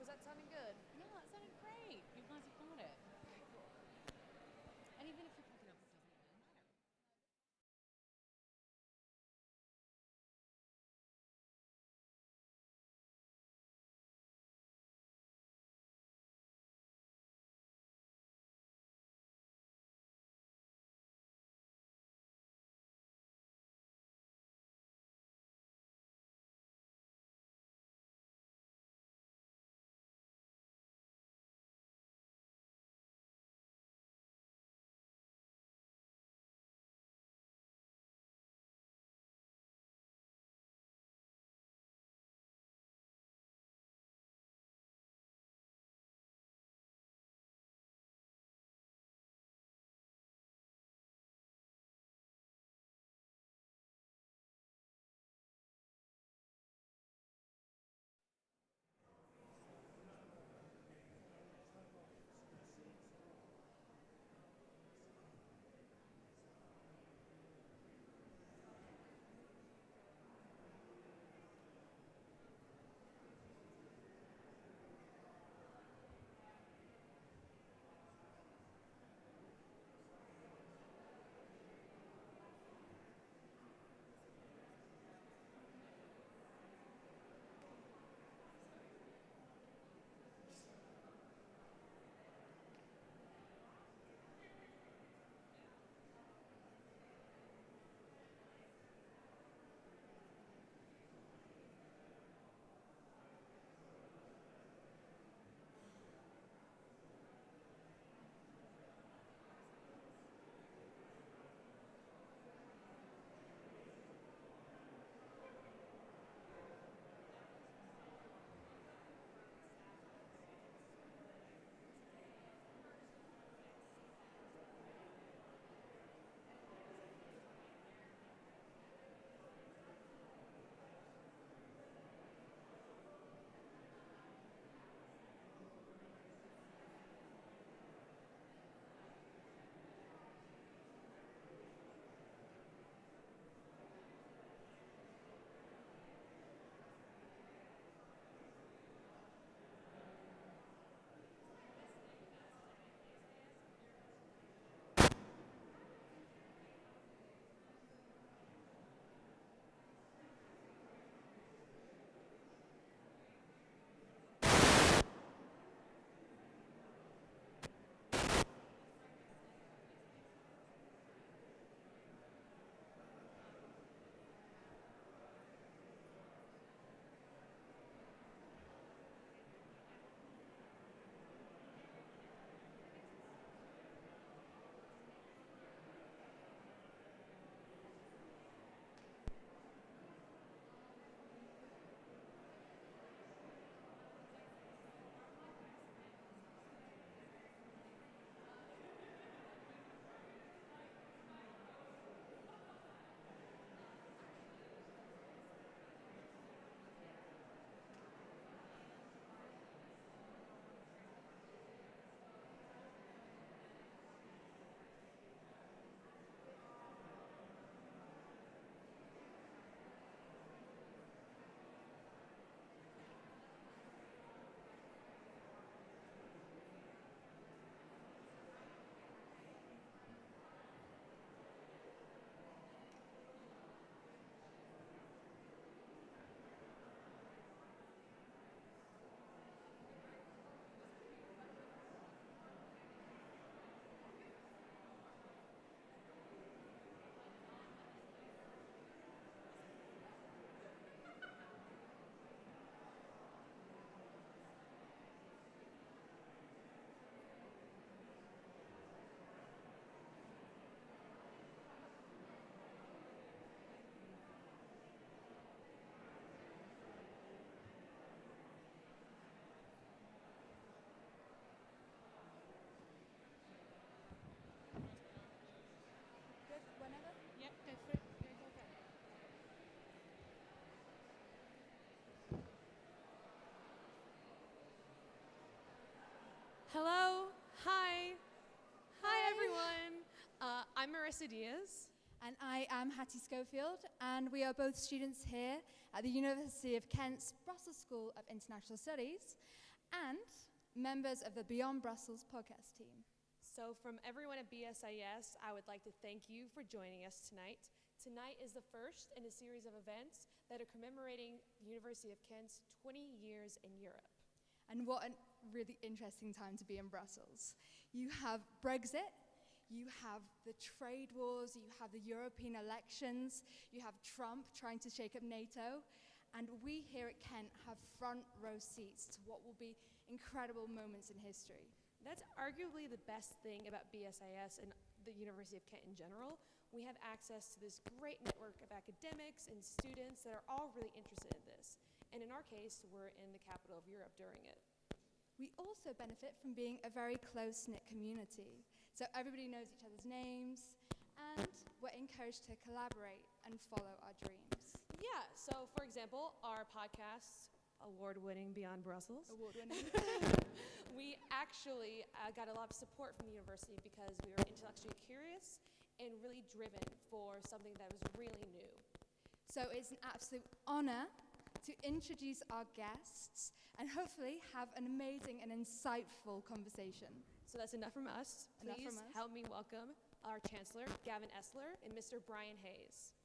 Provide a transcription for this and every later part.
that sounding good? Yeah, that sounded great. You guys have got it. And even if you're picking up, it doesn't really matter. Good, whenever. Yep, go for it. Go, go, go. Hello. Hi. Hi, everyone. I'm Marissa Diaz. And I am Hattie Schofield, and we are both students here at the University of Kent's Brussels School of International Studies. and members of the Beyond Brussels podcast team. So from everyone at BSIS, I would like to thank you for joining us tonight. Tonight is the first in a series of events that are commemorating the University of Kent's 20 years in Europe. And what a really interesting time to be in Brussels. You have Brexit, you have the trade wars, you have the European elections, you have Trump trying to shake up NATO, and we here at Kent have front row seats to what will be incredible moments in history. That's arguably the best thing about BSIS and the University of Kent in general. We have access to this great network of academics and students that are all really interested in this. And in our case, we're in the capital of Europe during it. We also benefit from being a very close-knit community. So everybody knows each other's names, and we're encouraged to collaborate and follow our dreams. Yeah, so for example, our podcast, award-winning Beyond Brussels. Award-winning. We actually got a lot of support from the university because we were intellectually curious and really driven for something that was really new. So it's an absolute honor to introduce our guests and hopefully have an amazing and insightful conversation. So that's enough from us. Enough Please from us. help me welcome our Chancellor, Gavin Esler, and Mr. Brian Hayes.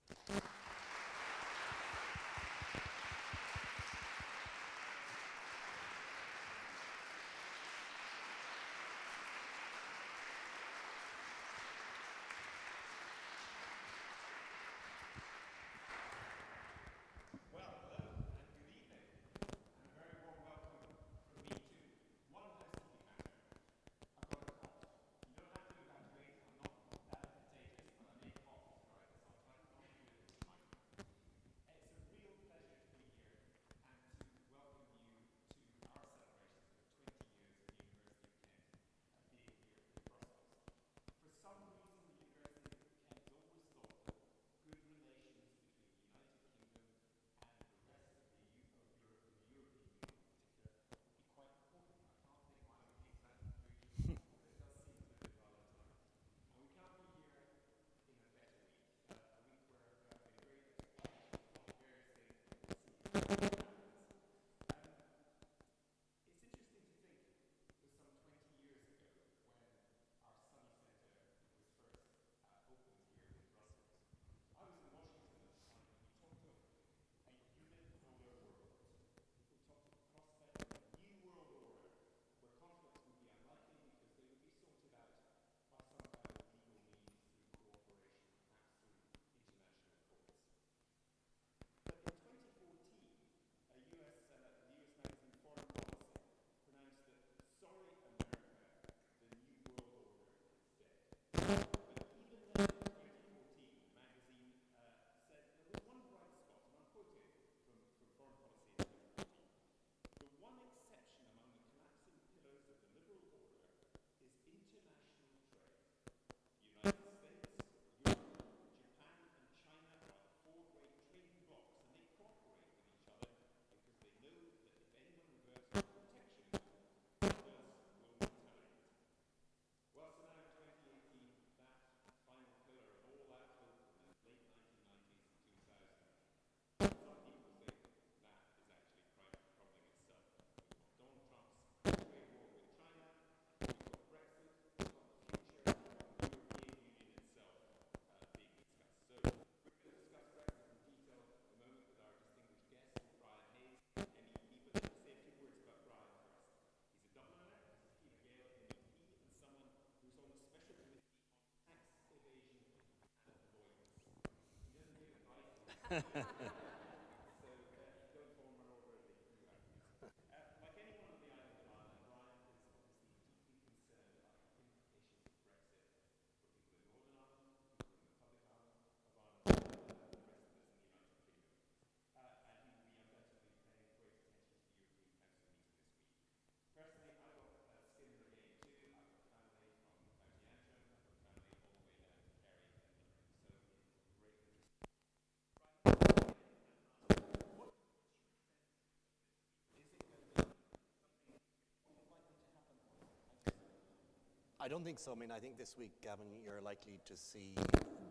I don't think so. I mean, I think this week, Gavin, you're likely to see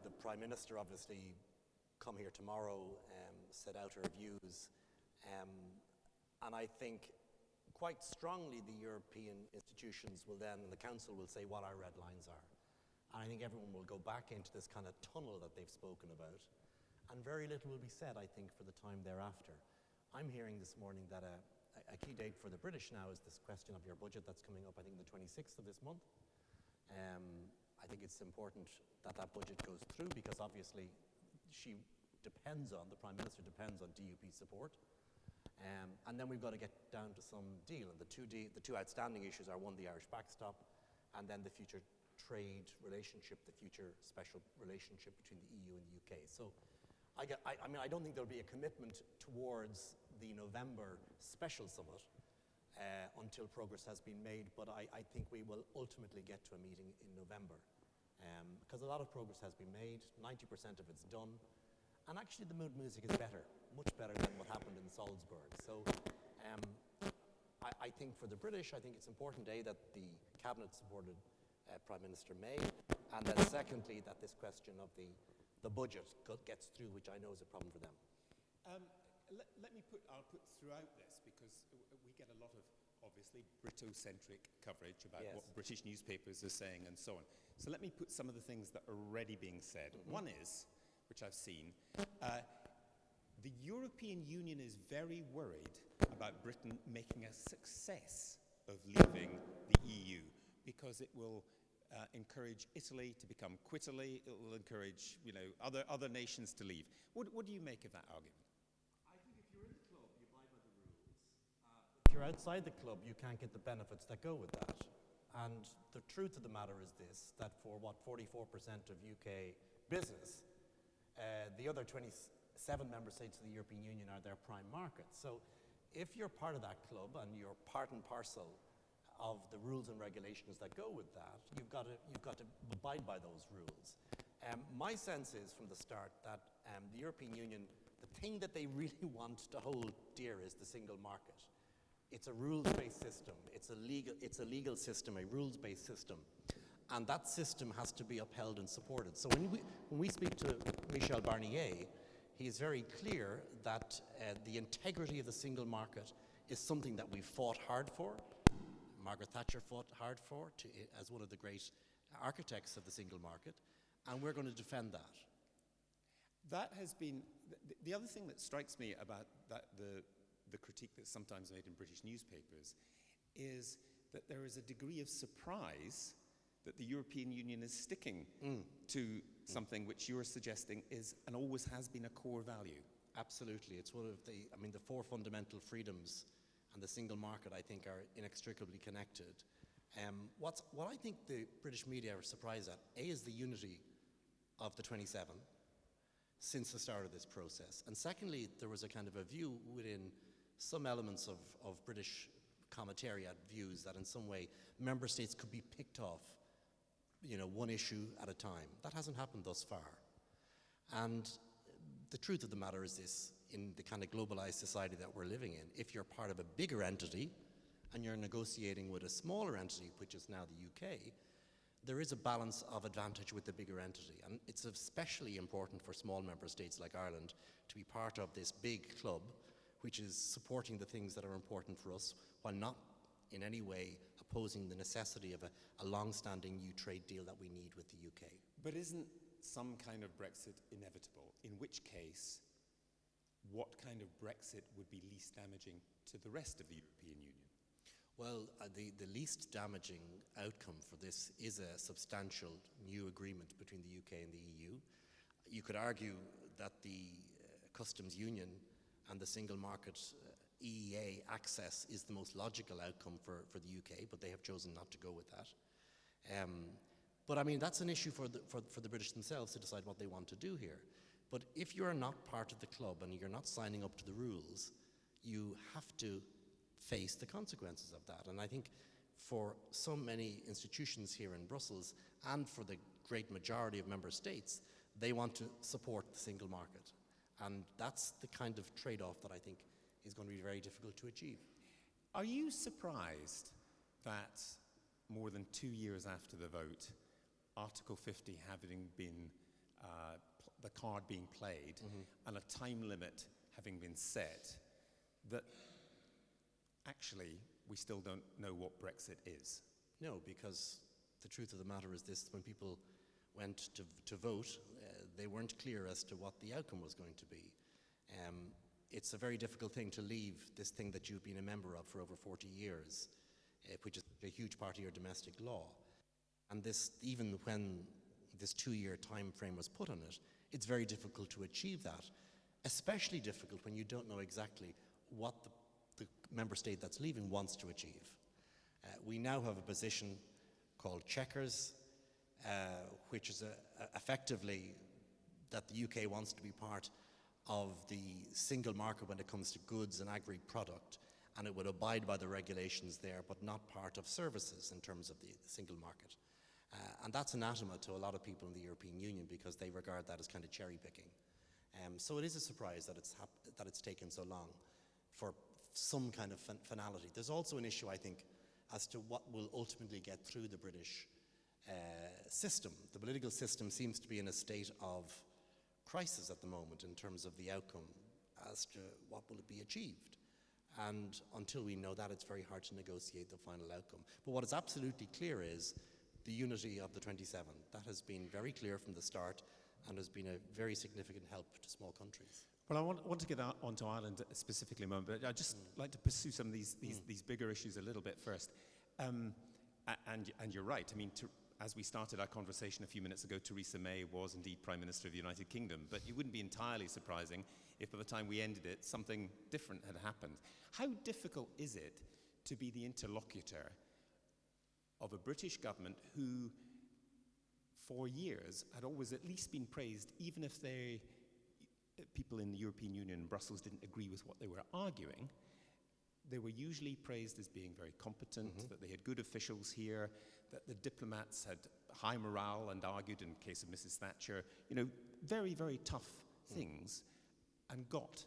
the Prime Minister obviously come here tomorrow, set out her views. And I think quite strongly the European institutions will then, and the Council will say what our red lines are. And I think everyone will go back into this kind of tunnel that they've spoken about, and very little will be said, I think, for the time thereafter. I'm hearing this morning that a key date for the British now is this question of your budget that's coming up, I think, the 26th of this month. I think it's important that that budget goes through, because obviously the Prime Minister depends on DUP support. And then we've got to get down to some deal. And the two outstanding issues are, one, the Irish backstop, and then the future trade relationship, the future special relationship between the EU and the UK. So I don't think there'll be a commitment towards the November special summit until progress has been made, but I think we will ultimately get to a meeting in November, because a lot of progress has been made, 90% of it's done, and actually the mood music is better, much better than what happened in Salzburg. So I think for the British, I think it's important, A, that the Cabinet supported Prime Minister May, and then secondly, that this question of the budget gets through, which I know is a problem for them. I'll put throughout this, because we get a lot of, obviously, Brito-centric coverage about what British newspapers are saying and so on. So let me put some of the things that are already being said. One is, which I've seen, the European Union is very worried about Britain making a success of leaving the EU, because it will encourage Italy to become Quit-Italy. It will encourage, other nations to leave. What do you make of that argument? I think if you're in the club, you abide by the rules. If you're outside the club, you can't get the benefits that go with that. And the truth of the matter is this, that for 44% of UK business, the other 27 member states of the European Union are their prime markets. So if you're part of that club and you're part and parcel of the rules and regulations that go with that, you've got to abide by those rules. My sense is from the start that the European Union, the thing that they really want to hold dear is the single market. It's a rules-based system. It's a legal system, a rules-based system. And that system has to be upheld and supported. So when we speak to Michel Barnier, he is very clear that the integrity of the single market is something that we've fought hard for. Margaret Thatcher fought hard for as one of the great architects of the single market, and we're going to defend that. That has been the other thing that strikes me about the critique that's sometimes made in British newspapers is that there is a degree of surprise that the European Union is sticking to something which you're suggesting is and always has been a core value. Absolutely. It's one of the four fundamental freedoms and the single market, I think, are inextricably connected. What I think the British media are surprised at, A, is the unity of the 27 since the start of this process. And secondly, there was a kind of a view within some elements of British commentariat views that in some way member states could be picked off, one issue at a time. That hasn't happened thus far. And the truth of the matter is this, in the kind of globalized society that we're living in, if you're part of a bigger entity and you're negotiating with a smaller entity, which is now the UK, there is a balance of advantage with the bigger entity. And it's especially important for small member states like Ireland to be part of this big club, which is supporting the things that are important for us while not in any way opposing the necessity of a long-standing new trade deal that we need with the UK. But isn't some kind of Brexit inevitable? In which case, what kind of Brexit would be least damaging to the rest of the European Union? Well, the least damaging outcome for this is a substantial new agreement between the UK and the EU. You could argue that the customs union and the single market EEA access is the most logical outcome for the UK, but they have chosen not to go with that. But I mean, that's an issue for the British themselves to decide what they want to do here. But if you're not part of the club and you're not signing up to the rules, you have to face the consequences of that. And I think for so many institutions here in Brussels and for the great majority of member states, they want to support the single market. And that's the kind of trade-off that I think is going to be very difficult to achieve. Are you surprised that more than 2 years after the vote, Article 50 having been the card being played and a time limit having been set, that actually we still don't know what Brexit is. No, because the truth of the matter is this: when people went to vote, they weren't clear as to what the outcome was going to be. It's a very difficult thing to leave this thing that you've been a member of for over 40 years, which is a huge part of your domestic law. And this, even when this 2-year time frame was put on it, it's very difficult to achieve that, especially difficult when you don't know exactly what the member state that's leaving wants to achieve. We now have a position called checkers, which is effectively that the UK wants to be part of the single market when it comes to goods and agri-product, and it would abide by the regulations there, but not part of services in terms of the single market. And that's anathema to a lot of people in the European Union because they regard that as kind of cherry picking. So it is a surprise that it's taken so long for some kind of finality. There's also an issue, I think, as to what will ultimately get through the British system. The political system seems to be in a state of crisis at the moment in terms of the outcome as to what will be achieved. And until we know that, it's very hard to negotiate the final outcome. But what is absolutely clear is the unity of the 27. That has been very clear from the start and has been a very significant help to small countries. Well, I want to get onto Ireland specifically in a moment, but I'd just like to pursue some of these bigger issues a little bit first. And you're right. I mean, as we started our conversation a few minutes ago, Theresa May was indeed Prime Minister of the United Kingdom, but it wouldn't be entirely surprising if by the time we ended it, something different had happened. How difficult is it to be the interlocutor of a British government who, for years, had always at least been praised, even if people in the European Union and Brussels didn't agree with what they were arguing? They were usually praised as being very competent, that they had good officials here, that the diplomats had high morale and argued, in the case of Mrs. Thatcher, very, very tough things, and got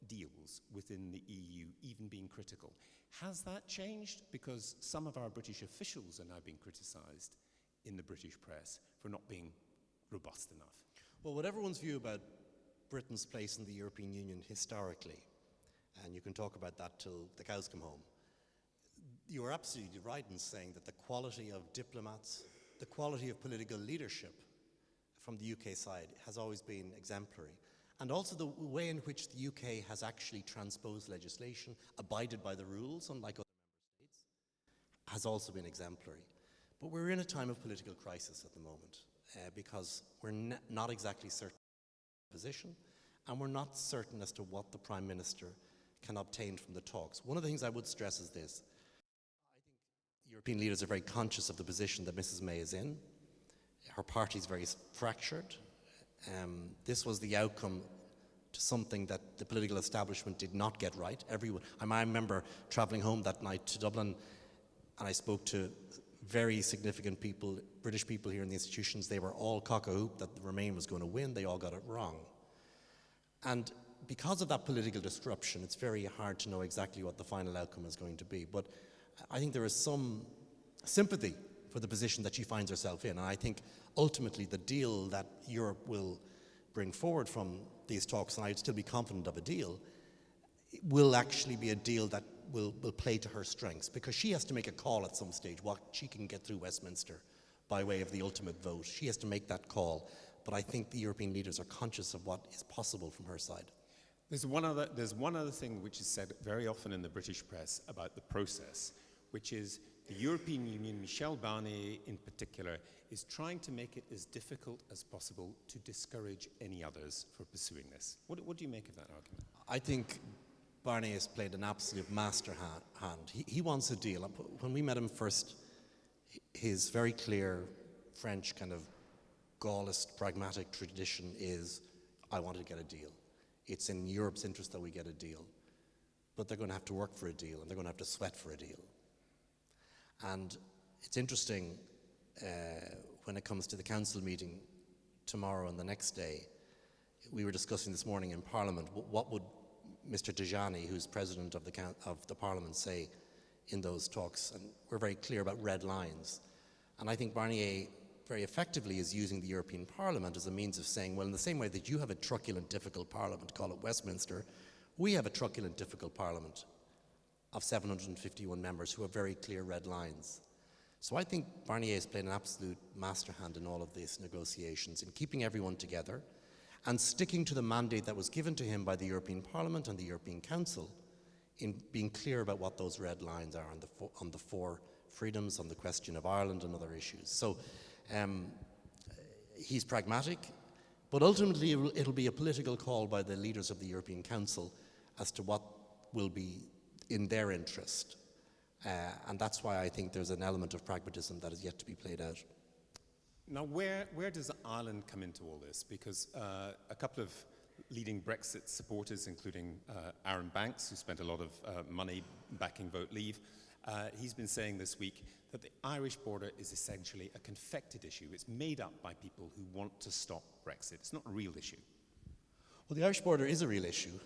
deals within the EU, even being critical. Has that changed? Because some of our British officials are now being criticised in the British press for not being robust enough. Well, what everyone's view about Britain's place in the European Union historically, and you can talk about that till the cows come home, you are absolutely right in saying that the quality of diplomats, the quality of political leadership from the UK side has always been exemplary. And also the way in which the UK has actually transposed legislation, abided by the rules, unlike other member states, has also been exemplary. But we're in a time of political crisis at the moment because we're not exactly certain of the position, and we're not certain as to what the Prime Minister can obtain from the talks. One of the things I would stress is this. I think European leaders are very conscious of the position that Mrs. May is in. Her party is very fractured. This was the outcome to something that the political establishment did not get right. I remember travelling home that night to Dublin, and I spoke to very significant people, British people here in the institutions. They were all cock-a-hoop that the Remain was going to win. They all got it wrong. And because of that political disruption, it's very hard to know exactly what the final outcome is going to be. But I think there is some sympathy for the position that she finds herself in. And I think ultimately the deal that Europe will bring forward from these talks, and I'd still be confident of a deal, will actually be a deal that will play to her strengths, because she has to make a call at some stage what she can get through Westminster by way of the ultimate vote. She has to make that call. But I think the European leaders are conscious of what is possible from her side. There's one other thing which is said very often in the British press about the process, which is the European Union, Michel Barnier in particular, is trying to make it as difficult as possible to discourage any others for pursuing this. What do you make of that argument? I think Barnier has played an absolute master hand. He wants a deal. When we met him first, his very clear French kind of Gaullist pragmatic tradition is, I want to get a deal. It's in Europe's interest that we get a deal. But they're going to have to work for a deal, and they're going to have to sweat for a deal. And it's interesting when it comes to the council meeting tomorrow and the next day. We were discussing this morning in Parliament, what would Mr. Tajani, who's president of the Parliament, say in those talks? And we're very clear about red lines. And I think Barnier very effectively is using the European Parliament as a means of saying, well, in the same way that you have a truculent, difficult Parliament, call it Westminster, we have a truculent, difficult Parliament of 751 members who have very clear red lines. So I think Barnier has played an absolute master hand in all of these negotiations, in keeping everyone together and sticking to the mandate that was given to him by the European Parliament and the European Council, in being clear about what those red lines are on the four freedoms, on the question of Ireland and other issues. So he's pragmatic, but ultimately it'll be a political call by the leaders of the European Council as to what will be in their interest. And that's why I think there's an element of pragmatism that is yet to be played out. Now, where does Ireland come into all this? Because a couple of leading Brexit supporters, including Aaron Banks, who spent a lot of money backing Vote Leave, he's been saying this week that the Irish border is essentially a confected issue. It's made up by people who want to stop Brexit. It's not a real issue. Well, the Irish border is a real issue.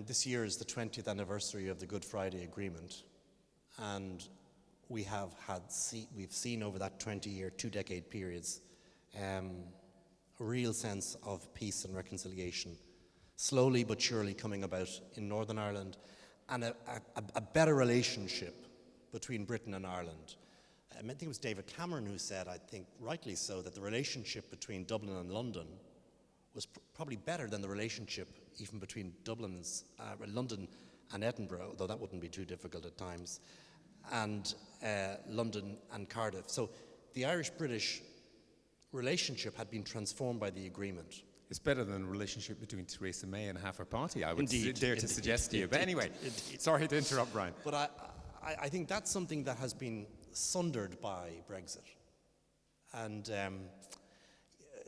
This year is the 20th anniversary of the Good Friday Agreement, and we've seen over that 20-year, two-decade periods, a real sense of peace and reconciliation, slowly but surely coming about in Northern Ireland, and a better relationship between Britain and Ireland. I think it was David Cameron who said, I think rightly so, that the relationship between Dublin and London was probably better than the relationship even between London and Edinburgh, though that wouldn't be too difficult at times, and London and Cardiff. So the Irish-British relationship had been transformed by the agreement. It's better than the relationship between Theresa May and half her party, I would Indeed, dare to suggest to you. But anyway, sorry to interrupt, Brian. But I think that's something that has been sundered by Brexit. And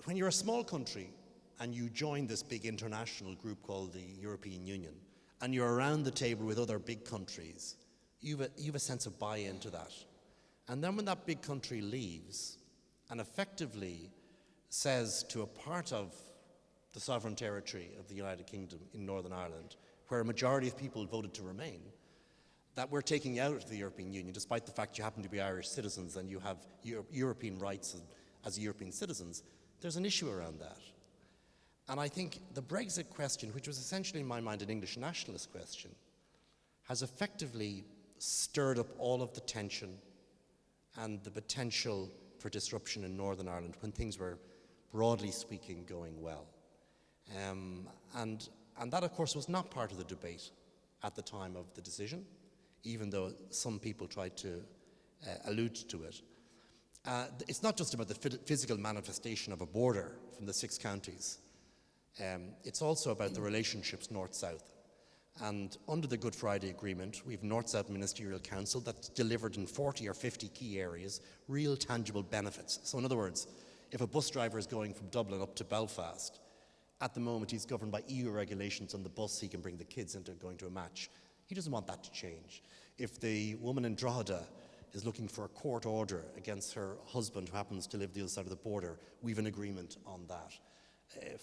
when you're a small country and you join this big international group called the European Union, and you're around the table with other big countries, you have a sense of buy-in to that. And then when that big country leaves and effectively says to a part of the sovereign territory of the United Kingdom in Northern Ireland, where a majority of people voted to remain, that we're taking you out of the European Union, despite the fact you happen to be Irish citizens and you have European rights as European citizens, there's an issue around that. And I think the Brexit question, which was essentially in my mind an English nationalist question, has effectively stirred up all of the tension and the potential for disruption in Northern Ireland when things were, broadly speaking, going well. And that, of course, was not part of the debate at the time of the decision, even though some people tried to allude to it. It's not just about the physical manifestation of a border from the 6 counties. It's also about the relationships north-south. And under the Good Friday Agreement, we have North-South Ministerial Council that's delivered in 40 or 50 key areas real tangible benefits. So in other words, if a bus driver is going from Dublin up to Belfast, at the moment he's governed by EU regulations on the bus, he can bring the kids into going to a match. He doesn't want that to change. If the woman in Drogheda is looking for a court order against her husband who happens to live the other side of the border, we've an agreement on that.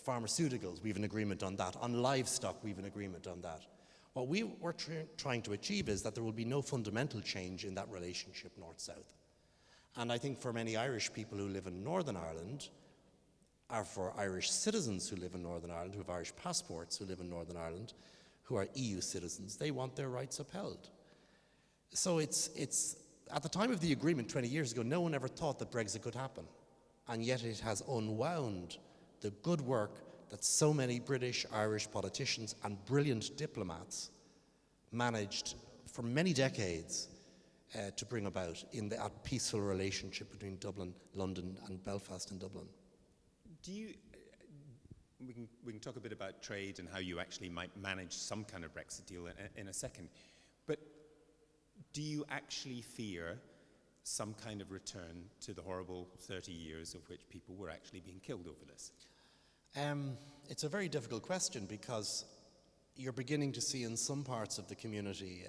Pharmaceuticals, we've an agreement on that. On livestock, we've an agreement on that. What we were trying to achieve is that there will be no fundamental change in that relationship north-south. And I think for many Irish people who live in Northern Ireland, or for Irish citizens who live in Northern Ireland, who have Irish passports who live in Northern Ireland, who are EU citizens, they want their rights upheld. So it's at the time of the agreement 20 years ago, no one ever thought that Brexit could happen. And yet it has unwound the good work that so many British, Irish politicians and brilliant diplomats managed for many decades to bring about in that peaceful relationship between Dublin, London, and Belfast and Dublin. We can talk a bit about trade and how you actually might manage some kind of Brexit deal in a second. But do you actually fear some kind of return to the horrible 30 years of which people were actually being killed over this? It's a very difficult question because you're beginning to see in some parts of the community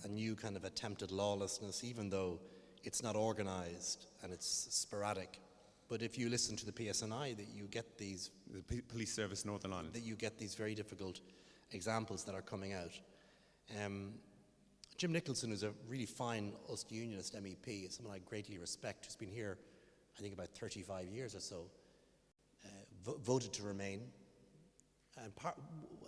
a new kind of attempted lawlessness, even though it's not organized and it's sporadic. But if you listen to the PSNI, that you get these... The Police Service Northern Ireland. That you get these very difficult examples that are coming out. Jim Nicholson, who's a really fine Ulster Unionist MEP, someone I greatly respect, who's been here, I think, about 35 years or so, voted to remain. And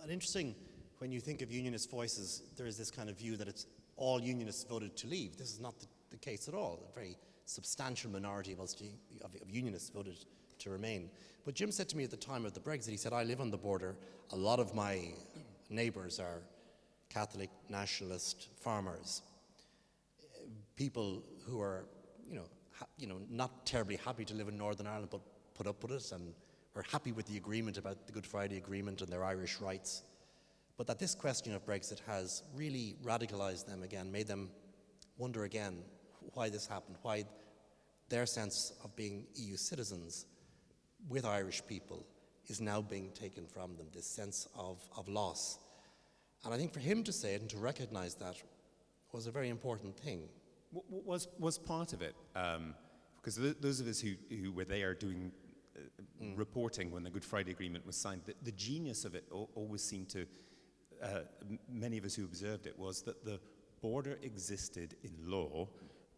an interesting when you think of unionist voices, there is this kind of view that it's all unionists voted to leave. This is not the case at all. A very substantial minority of unionists voted to remain. But Jim said to me at the time of the Brexit, he said, I live on the border. A lot of my neighbours are Catholic, nationalist farmers, people who are, not terribly happy to live in Northern Ireland, but put up with it and are happy with the agreement about the Good Friday Agreement and their Irish rights. But that this question of Brexit has really radicalised them again, made them wonder again why this happened, why their sense of being EU citizens with Irish people is now being taken from them, this sense of loss. And I think for him to say it and to recognise that was a very important thing. Was part of it, because those of us who were there doing reporting when the Good Friday Agreement was signed, the genius of it always seemed to, many of us who observed it, was that the border existed in law,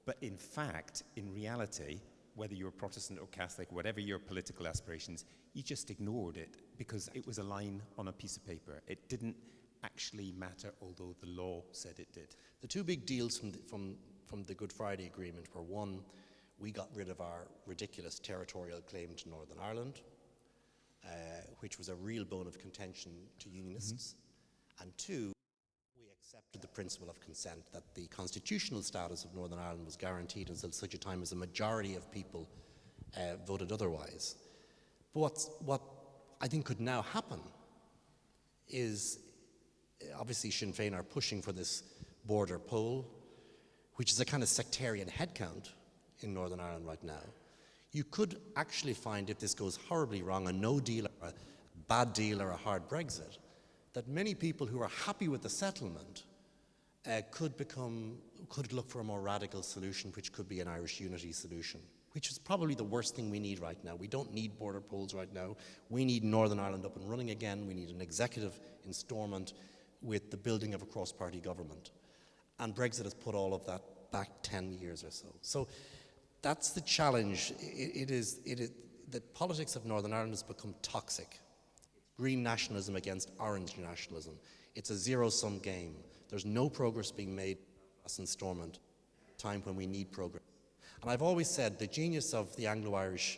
but in fact, in reality, whether you're Protestant or Catholic, whatever your political aspirations, you just ignored it because it was a line on a piece of paper. It didn't actually matter, although the law said it did. The two big deals from the Good Friday Agreement were, one, we got rid of our ridiculous territorial claim to Northern Ireland, which was a real bone of contention to unionists. And two, we accepted the principle of consent, that the constitutional status of Northern Ireland was guaranteed until such a time as a majority of people voted otherwise. But what I think could now happen is, obviously Sinn Féin are pushing for this border poll, which is a kind of sectarian headcount in Northern Ireland right now. You could actually find, if this goes horribly wrong, a no deal or a bad deal or a hard Brexit, that many people who are happy with the settlement could look for a more radical solution, which could be an Irish unity solution, which is probably the worst thing we need right now. We don't need border polls right now. We need Northern Ireland up and running again. We need an executive installment with the building of a cross-party government. And Brexit has put all of that back 10 years or so. So that's the challenge. The politics of Northern Ireland has become toxic. Green nationalism against orange nationalism. It's a zero-sum game. There's no progress being made in Stormont, time when we need progress. And I've always said the genius of the Anglo-Irish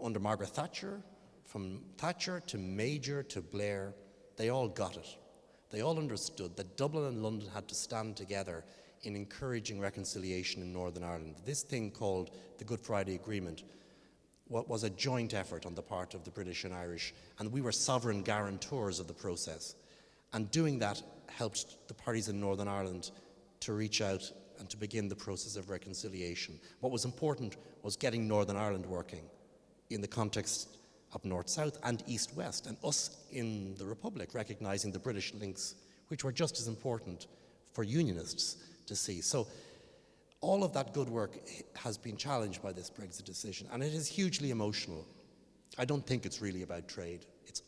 under Margaret Thatcher, from Thatcher to Major to Blair, they all got it. They all understood that Dublin and London had to stand together in encouraging reconciliation in Northern Ireland. This thing called the Good Friday Agreement was a joint effort on the part of the British and Irish, and we were sovereign guarantors of the process. And doing that helped the parties in Northern Ireland to reach out and to begin the process of reconciliation. What was important was getting Northern Ireland working in the context of North-South and East-West, and us in the Republic recognising the British links, which were just as important for unionists to see. So all of that good work has been challenged by this Brexit decision, and it is hugely emotional. I don't think it's really about trade. It's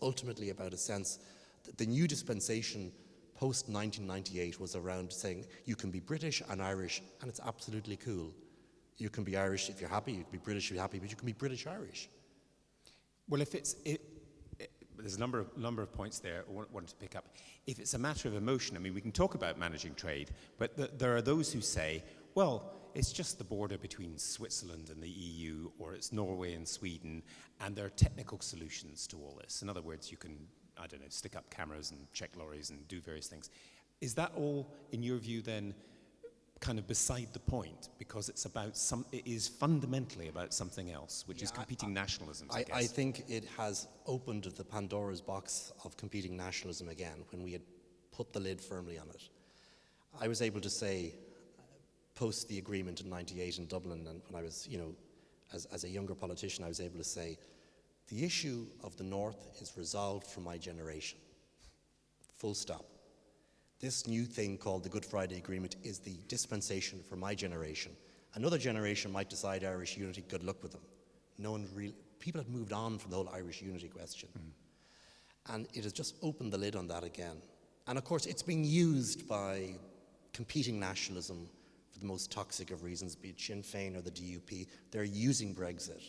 ultimately about a sense that the new dispensation post-1998 was around saying you can be British and Irish, and it's absolutely cool. You can be Irish if you're happy, you can be British if you're happy, but you can be British-Irish. Well, there's a number of points there I wanted to pick up. If it's a matter of emotion, I mean, we can talk about managing trade, but there are those who say, well, it's just the border between Switzerland and the EU, or it's Norway and Sweden, and there are technical solutions to all this. In other words, you can, I don't know, stick up cameras and check lorries and do various things. Is that all, in your view, then, kind of beside the point, because it is fundamentally about something else, which is competing nationalisms, I guess. I think it has opened the Pandora's box of competing nationalism again when we had put the lid firmly on it. I was able to say, post the agreement in '98 in Dublin, and when I was, as a younger politician, I was able to say, the issue of the North is resolved for my generation. Full stop. This new thing called the Good Friday Agreement is the dispensation for my generation. Another generation might decide Irish unity, good luck with them. People have moved on from the whole Irish unity question. And it has just opened the lid on that again. And of course, it's being used by competing nationalism for the most toxic of reasons, be it Sinn Féin or the DUP. They're using Brexit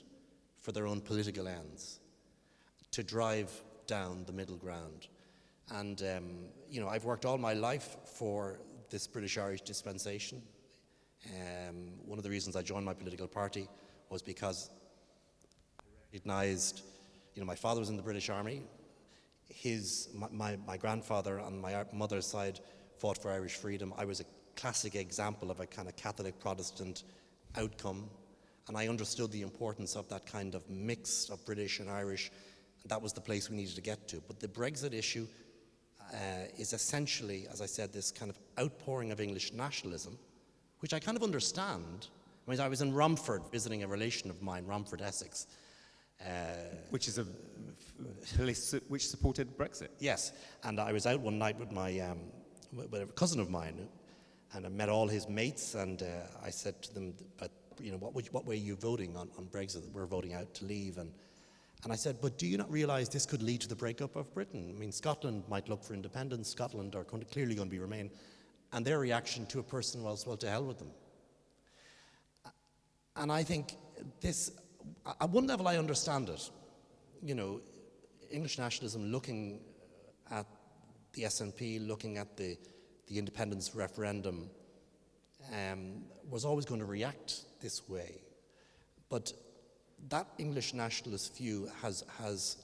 for their own political ends to drive down the middle ground. And, I've worked all my life for this British-Irish dispensation. One of the reasons I joined my political party was because I recognized, my father was in the British Army. My grandfather on my mother's side fought for Irish freedom. I was a classic example of a kind of Catholic Protestant outcome, and I understood the importance of that kind of mix of British and Irish. That was the place we needed to get to. But the Brexit issue is essentially, as I said, this kind of outpouring of English nationalism, which I kind of understand. I mean, I was in Romford visiting a relation of mine, Romford, Essex. Which is a place which supported Brexit. Yes, and I was out one night with with a cousin of mine, and I met all his mates, and I said to them, "But what way are you voting on Brexit? We're voting out to leave." And I said, "But do you not realise this could lead to the breakup of Britain? I mean, Scotland might look for independence. Scotland are clearly going to be Remain," and their reaction to a person was, "Well, to hell with them." And I think this. At one level, I understand it. English nationalism looking at the SNP, looking at the independence referendum, was always going to react this way. But that English nationalist view has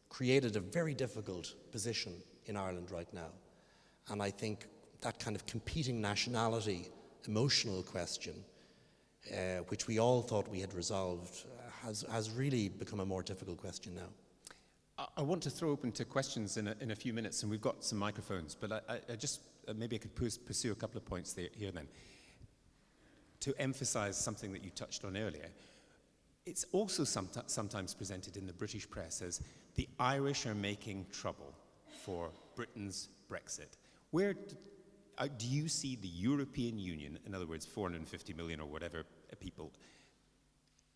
created a very difficult position in Ireland right now. And I think that kind of competing nationality, emotional question, which we all thought we had resolved, has really become a more difficult question now. I want to throw open to questions in a few minutes, and we've got some microphones, but I just, maybe I could pursue a couple of points here then. To emphasize something that you touched on earlier, it's also sometimes presented in the British press as the Irish are making trouble for Britain's Brexit. Where do you see the European Union, in other words, 450 million or whatever people,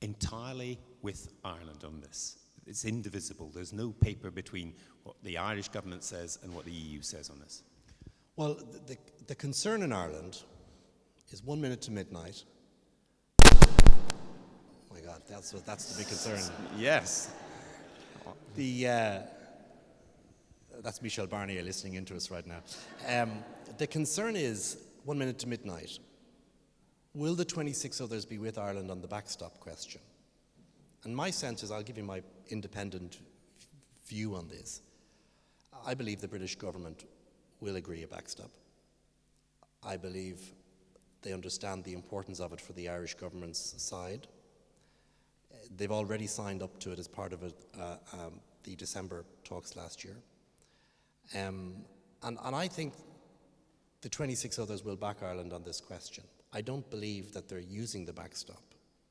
entirely with Ireland on this? It's indivisible. There's no paper between what the Irish government says and what the EU says on this. Well, the concern in Ireland is 1 minute to midnight. Oh my God, that's the big concern. Yes. That's Michel Barnier listening into us right now. The concern is 1 minute to midnight. Will the 26 others be with Ireland on the backstop question? And my sense is, I'll give you my independent view on this. I believe the British government will agree a backstop. I believe they understand the importance of it for the Irish government's side. They've already signed up to it as part of the December talks last year. And I think the 26 others will back Ireland on this question. I don't believe that they're using the backstop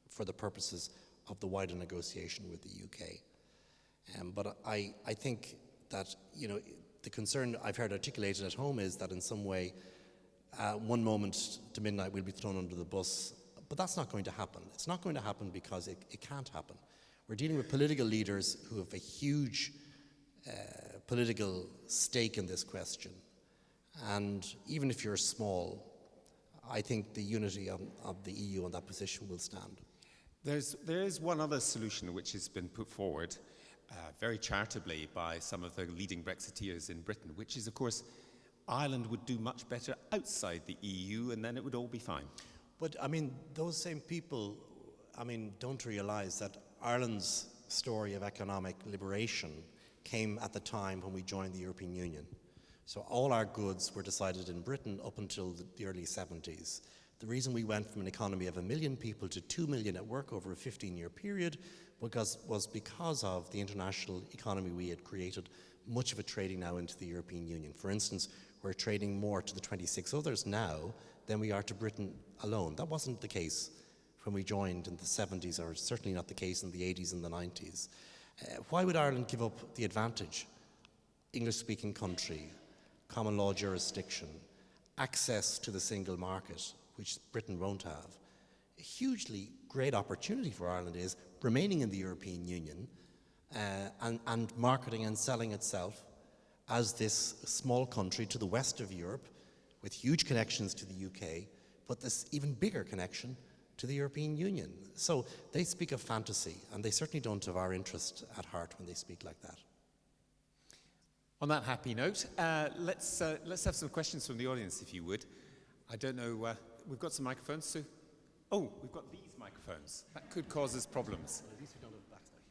for the purposes of the wider negotiation with the UK. But I think that, the concern I've heard articulated at home is that in some way, 1 moment to midnight we'll be thrown under the bus. But that's not going to happen. It's not going to happen because it can't happen. We're dealing with political leaders who have a huge political stake in this question. And even if you're small, I think the unity of the EU on that position will stand. There is one other solution which has been put forward very charitably by some of the leading Brexiteers in Britain, which is, of course, Ireland would do much better outside the EU, and then it would all be fine. But, those same people, don't realise that Ireland's story of economic liberation came at the time when we joined the European Union. So all our goods were decided in Britain up until the early 70s. The reason we went from an economy of 1 million people to 2 million at work over a 15-year period was because of the international economy we had created, much of it trading now into the European Union. For instance, we're trading more to the 26 others now than we are to Britain alone. That wasn't the case when we joined in the 70s, or certainly not the case in the 80s and the 90s. Why would Ireland give up the advantage? English-speaking country, common law jurisdiction, access to the single market, which Britain won't have. A hugely great opportunity for Ireland is remaining in the European Union and marketing and selling itself as this small country to the west of Europe with huge connections to the UK, but this even bigger connection to the European Union. So they speak of fantasy, and they certainly don't have our interest at heart when they speak like that. On that happy note, let's have some questions from the audience, if you would. I don't know, we've got some microphones, so... Oh, we've got these microphones. That could cause us problems. Well, at least we don't have backstack.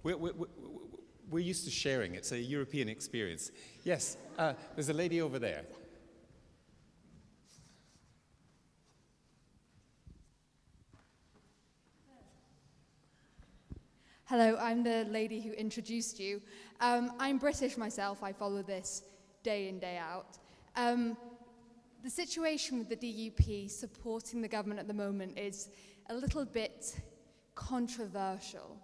But We're used to sharing. It's a European experience. Yes, there's a lady over there. Hello, I'm the lady who introduced you. I'm British myself. I follow this day in, day out. The situation with the DUP supporting the government at the moment is a little bit controversial.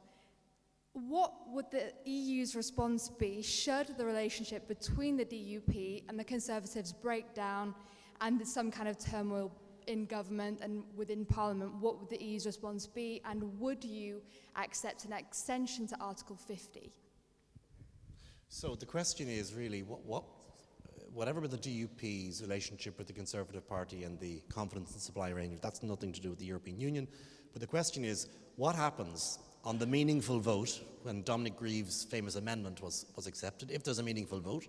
What would the EU's response be should the relationship between the DUP and the Conservatives break down and there's some kind of turmoil in government and within Parliament? What would the EU's response be, and would you accept an extension to Article 50? So the question is really, whatever with the DUP's relationship with the Conservative Party and the confidence and supply arrangement, that's nothing to do with the European Union. But the question is, what happens on the meaningful vote when Dominic Grieve's famous amendment was accepted, if there's a meaningful vote,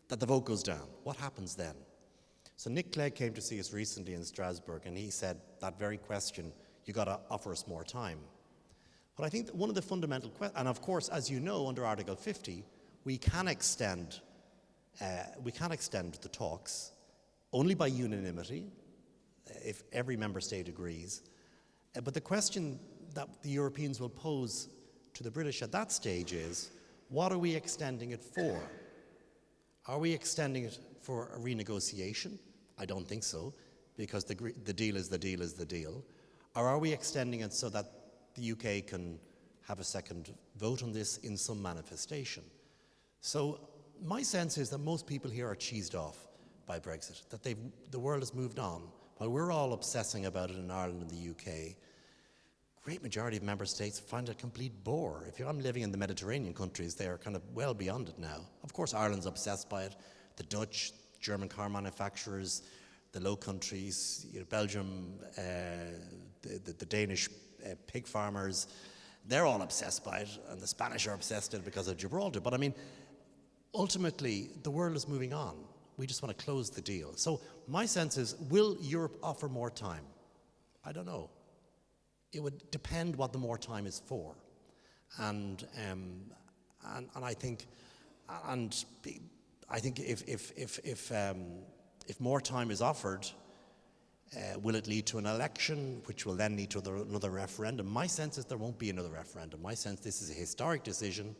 that the vote goes down? What happens then? So Nick Clegg came to see us recently in Strasbourg, and he said that very question, you got to offer us more time. But I think that one of the fundamental questions, and of course, as you know, under Article 50, we can extend the talks only by unanimity, if every member state agrees. But the question that the Europeans will pose to the British at that stage is, what are we extending it for? Are we extending it for a renegotiation? I don't think so, because the deal is the deal is the deal. Or are we extending it so that the UK can have a second vote on this in some manifestation? So my sense is that most people here are cheesed off by Brexit, that the world has moved on. While we're all obsessing about it in Ireland and the UK, great majority of member states find it a complete bore. If I'm living in the Mediterranean countries, they're kind of well beyond it now. Of course, Ireland's obsessed by it. The Dutch, German car manufacturers, the Low Countries, Belgium, the Danish pig farmers, they're all obsessed by it, and the Spanish are obsessed with it because of Gibraltar. But I mean, ultimately, the world is moving on. We just want to close the deal. So my sense is, will Europe offer more time? I don't know. It would depend what the more time is for. And I think if more time is offered, will it lead to an election, which will then lead to another referendum? My sense is there won't be another referendum. My sense this is a historic decision.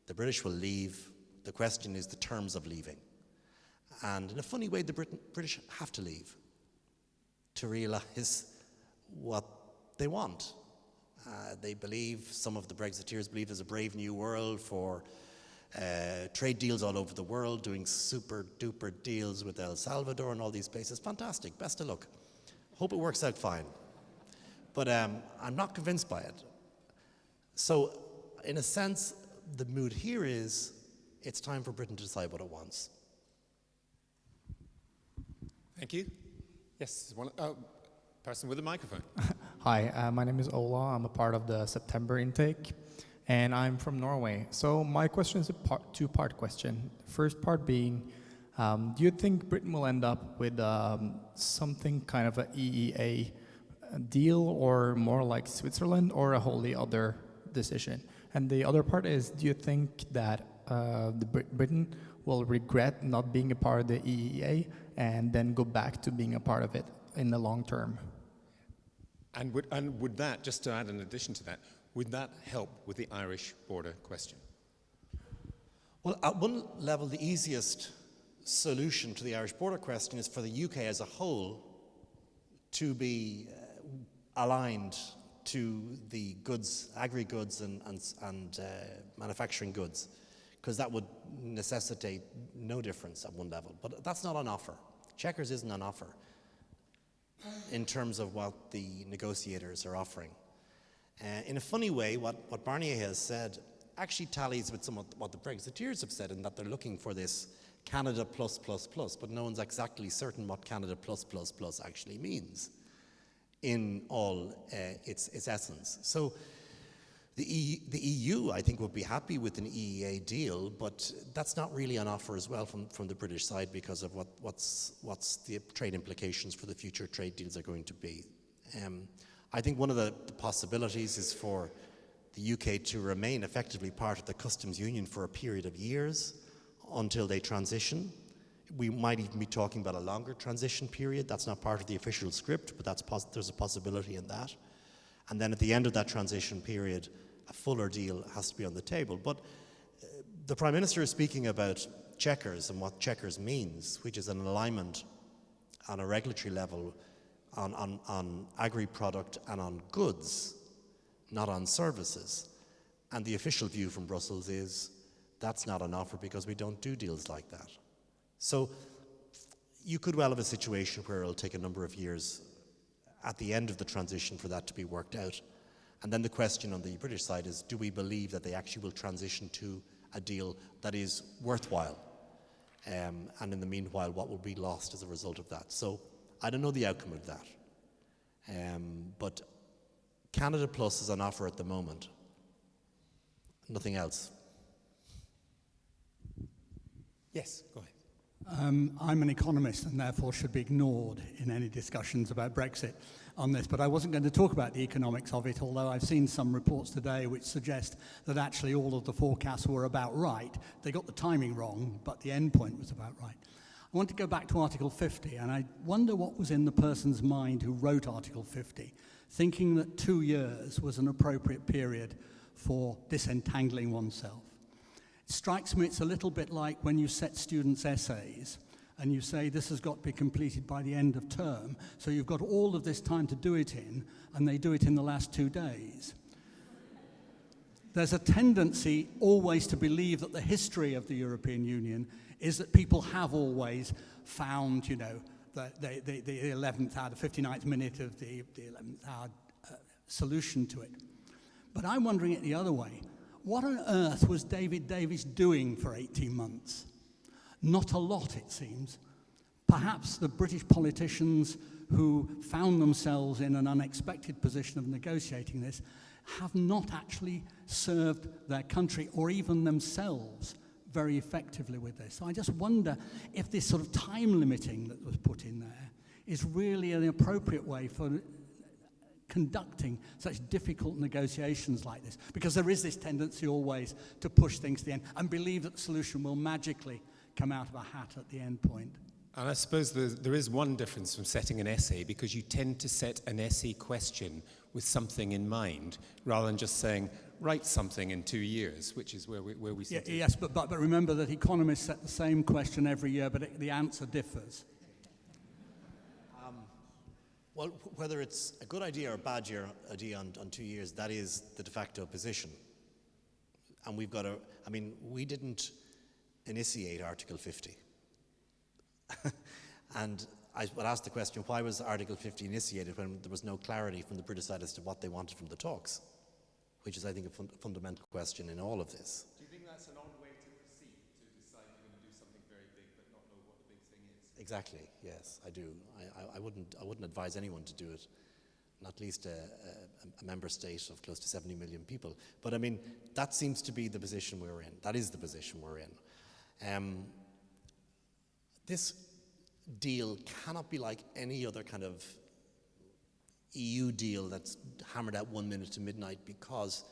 The British will leave. The question is the terms of leaving. And in a funny way, the British have to leave to realize what they want. They believe, some of the Brexiteers believe there's a brave new world for trade deals all over the world, doing super duper deals with El Salvador and all these places. Fantastic, best of luck. Hope it works out fine. But I'm not convinced by it. So in a sense, the mood here is, it's time for Britain to decide what it wants. Thank you. Yes, person with a microphone. Hi, my name is Ola. I'm a part of the September intake, and I'm from Norway. So my question is a two-part question. First part being, do you think Britain will end up with something kind of an EEA deal, or more like Switzerland, or a wholly other decision? And the other part is, do you think that Britain will regret not being a part of the EEA and then go back to being a part of it in the long term? And would that, just to add an addition to that, would that help with the Irish border question? Well, at one level, the easiest solution to the Irish border question is for the UK as a whole to be aligned to the goods, agri-goods and manufacturing goods, because that would necessitate no difference at one level. But that's not on offer. Chequers isn't on offer in terms of what the negotiators are offering. In a funny way, what Barnier has said actually tallies with some of what the Brexiteers have said, in that they're looking for this Canada plus plus plus, but no one's exactly certain what Canada plus plus plus actually means in all its essence. So The EU, I think, would be happy with an EEA deal, but that's not really on offer as well from the British side because of what's the trade implications for the future trade deals are going to be. I think one of the possibilities is for the UK to remain effectively part of the customs union for a period of years until they transition. We might even be talking about a longer transition period. That's not part of the official script, but there's a possibility in that. And then at the end of that transition period, a fuller deal has to be on the table. But the Prime Minister is speaking about checkers and what checkers means, which is an alignment on a regulatory level on agri-product and on goods, not on services. And the official view from Brussels is that's not an offer because we don't do deals like that. So you could well have a situation where it'll take a number of years at the end of the transition for that to be worked out. And then the question on the British side is, do we believe that they actually will transition to a deal that is worthwhile? And in the meanwhile, what will be lost as a result of that? So I don't know the outcome of that. But Canada Plus is on offer at the moment. Nothing else. Yes, go ahead. I'm an economist and therefore should be ignored in any discussions about Brexit on this, but I wasn't going to talk about the economics of it, although I've seen some reports today which suggest that actually all of the forecasts were about right. They got the timing wrong, but the end point was about right. I want to go back to Article 50, and I wonder what was in the person's mind who wrote Article 50, thinking that 2 years was an appropriate period for disentangling oneself. It strikes me it's a little bit like when you set students' essays and you say this has got to be completed by the end of term, so you've got all of this time to do it in, and they do it in the last 2 days. There's a tendency always to believe that the history of the European Union is that people have always found, you know, the 11th hour, the 59th minute of the 11th hour solution to it. But I'm wondering it the other way. What on earth was David Davis doing for 18 months? Not a lot, it seems. Perhaps the British politicians who found themselves in an unexpected position of negotiating this have not actually served their country or even themselves very effectively with this. So I just wonder if this sort of time limiting that was put in there is really an appropriate way for conducting such difficult negotiations like this, because there is this tendency always to push things to the end and believe that the solution will magically come out of a hat at the end point. And I suppose there is one difference from setting an essay, because you tend to set an essay question with something in mind, rather than just saying, write something in 2 years, which is where we set it. Yes, but remember that economists set the same question every year, but the answer differs. Well, whether it's a good idea or a bad idea on 2 years, that is the de facto position. And we've got to, I mean, we didn't initiate Article 50. And I would ask the question, why was Article 50 initiated when there was no clarity from the British side as to what they wanted from the talks? Which is, I think, a fundamental question in all of this. Do you think that's an odd way to proceed, to decide you're going to do something very big but not know what the big thing is? Exactly, yes, I do. I wouldn't advise anyone to do it, not least a member state of close to 70 million people. But I mean, that seems to be the position we're in. That is the position we're in. This deal cannot be like any other kind of EU deal that's hammered out 1 minute to midnight because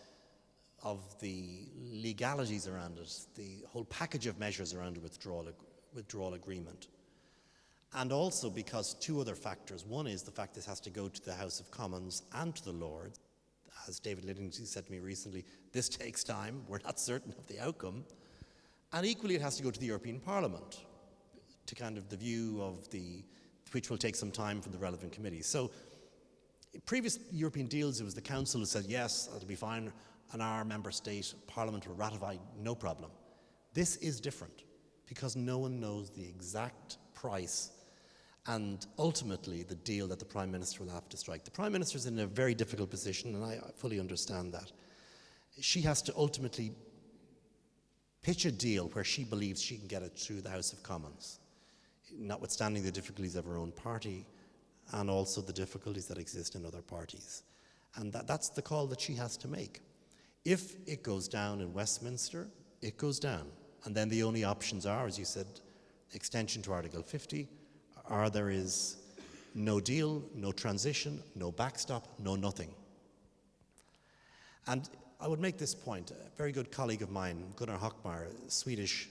of the legalities around it, the whole package of measures around a withdrawal agreement. And also because 2 other factors. One is the fact this has to go to the House of Commons and to the Lords. As David Livingston said to me recently, this takes time. We're not certain of the outcome. And equally, it has to go to the European Parliament to kind of the view of which will take some time from the relevant committees. So in previous European deals, it was the Council who said, yes, that'll be fine, and our member state Parliament will ratify, no problem. This is different because no one knows the exact price and ultimately the deal that the Prime Minister will have to strike. The Prime Minister is in a very difficult position, and I fully understand that. She has to ultimately pitch a deal where she believes she can get it through the House of Commons, notwithstanding the difficulties of her own party and also the difficulties that exist in other parties. And that's the call that she has to make. If it goes down in Westminster, it goes down. And then the only options are, as you said, extension to Article 50, or there is no deal, no transition, no backstop, no nothing. And I would make this point. A very good colleague of mine, Gunnar Hökmark, Swedish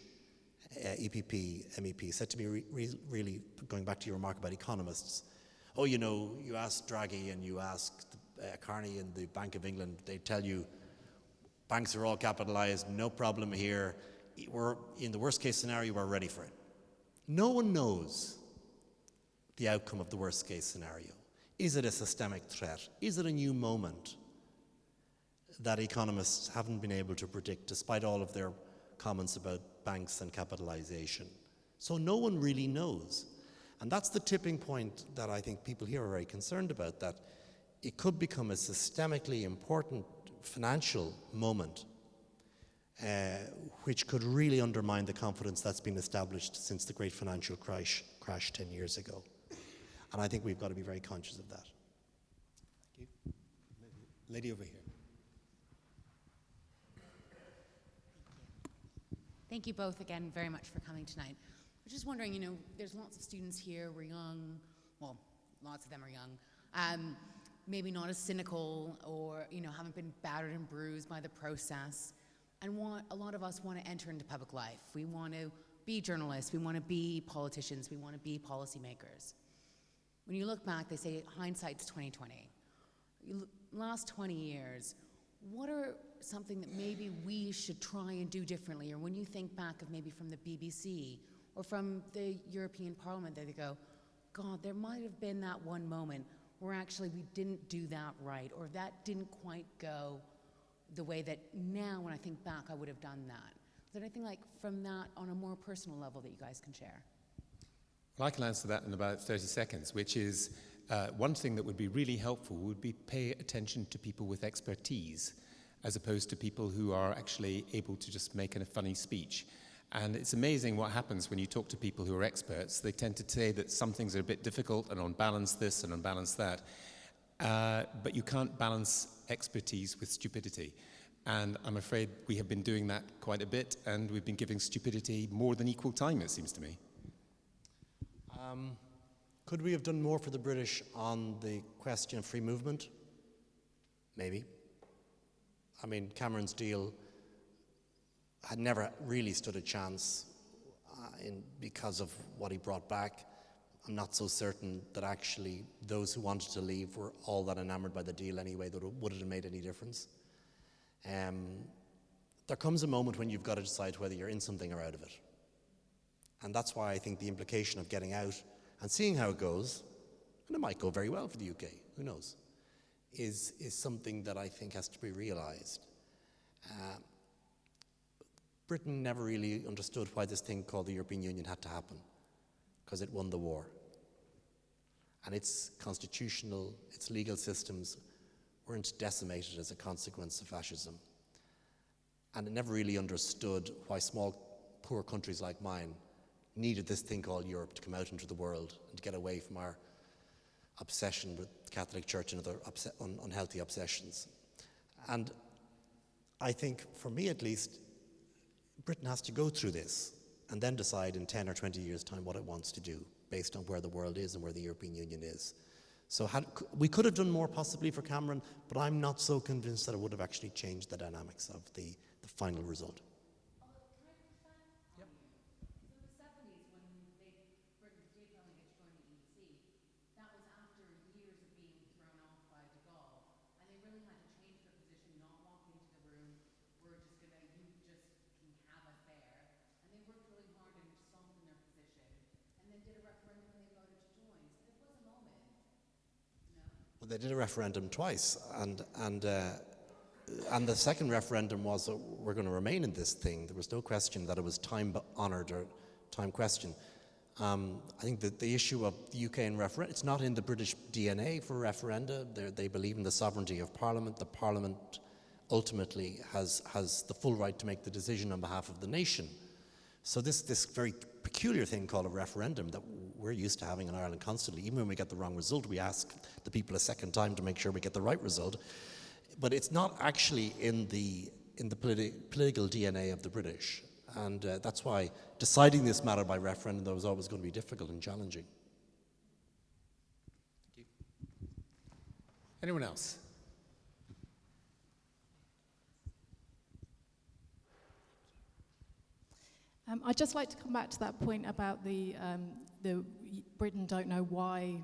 EPP, MEP, said to me, really, going back to your remark about economists, oh, you know, you ask Draghi and you ask Carney and the Bank of England, they tell you banks are all capitalized, no problem here. We're, in the worst case scenario, we're ready for it. No one knows the outcome of the worst case scenario. Is it a systemic threat? Is it a new moment that economists haven't been able to predict despite all of their comments about banks and capitalization? So no one really knows. And that's the tipping point that I think people here are very concerned about, that it could become a systemically important financial moment which could really undermine the confidence that's been established since the great financial crash 10 years ago. And I think we've got to be very conscious of that. Thank you. Lady over here. Thank you both again very much for coming tonight. I was just wondering, you know, there's lots of students here, we're young, well, lots of them are young, maybe not as cynical or, you know, haven't been battered and bruised by the process. And a lot of us want to enter into public life. We want to be journalists, we want to be politicians, we want to be policymakers. When you look back, they say hindsight's 20/20. Last 20 years, what are something that maybe we should try and do differently? Or when you think back of maybe from the BBC or from the European Parliament, they go, God, there might have been that one moment where actually we didn't do that right, or that didn't quite go the way that now when I think back, I would have done that. Is there anything like from that on a more personal level that you guys can share? Well, I can answer that in about 30 seconds, which is one thing that would be really helpful would be pay attention to people with expertise as opposed to people who are actually able to just make a funny speech. And it's amazing what happens when you talk to people who are experts. They tend to say that some things are a bit difficult and unbalance this and unbalance that. But you can't balance expertise with stupidity. And I'm afraid we have been doing that quite a bit, and we've been giving stupidity more than equal time, it seems to me. Could we have done more for the British on the question of free movement? Maybe. I mean, Cameron's deal had never really stood a chance because of what he brought back. I'm not so certain that actually those who wanted to leave were all that enamored by the deal anyway, that it would have made any difference. There comes a moment when you've got to decide whether you're in something or out of it. And that's why I think the implication of getting out and seeing how it goes, and it might go very well for the UK, who knows, is something that I think has to be realised. Britain never really understood why this thing called the European Union had to happen, because it won the war. And its constitutional, its legal systems weren't decimated as a consequence of fascism. And it never really understood why small, poor countries like mine needed this thing called Europe to come out into the world and to get away from our obsession with the Catholic Church and other unhealthy obsessions. And I think, for me at least, Britain has to go through this and then decide in 10 or 20 years' time what it wants to do based on where the world is and where the European Union is. So we could have done more possibly for Cameron, but I'm not so convinced that it would have actually changed the dynamics of the final result. They did a referendum twice, and the second referendum was that we're going to remain in this thing. There was no question that it was time-honoured or time question. I think that the issue of the UK and referendum, it's not in the British DNA for referenda. They believe in the sovereignty of Parliament. The Parliament ultimately has the full right to make the decision on behalf of the nation. So this very peculiar thing called a referendum that we're used to having in Ireland constantly, even when we get the wrong result, we ask the people a second time to make sure we get the right result. but it's not actually in the political DNA of the British. And that's why deciding this matter by referendum, though, was always going to be difficult and challenging. Thank you. Anyone else? I'd just like to come back to that point about the Britain don't know why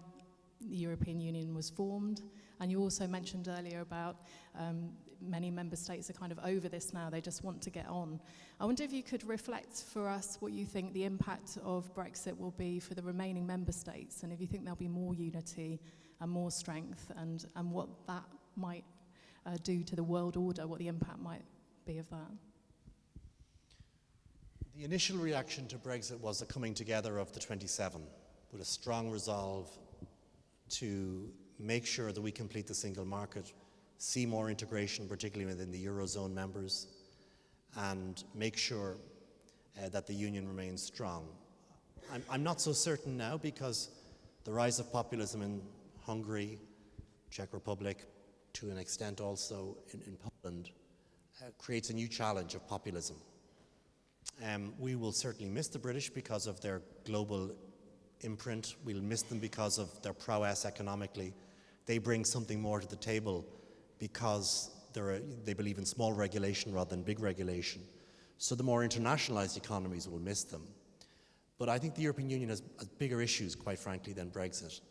the European Union was formed. And you also mentioned earlier about many member states are kind of over this now, they just want to get on. I wonder if you could reflect for us what you think the impact of Brexit will be for the remaining member states, and if you think there'll be more unity and more strength, and what that might do to the world order, what the impact might be of that. The initial reaction to Brexit was the coming together of the 27 with a strong resolve to make sure that we complete the single market, see more integration, particularly within the Eurozone members, and make sure that the Union remains strong. I'm not so certain now, because the rise of populism in Hungary, Czech Republic, to an extent also in Poland, creates a new challenge of populism. We will certainly miss the British because of their global imprint. We'll miss them because of their prowess economically. They bring something more to the table because they believe in small regulation rather than big regulation. So the more internationalized economies will miss them. But I think the European Union has bigger issues, quite frankly, than Brexit.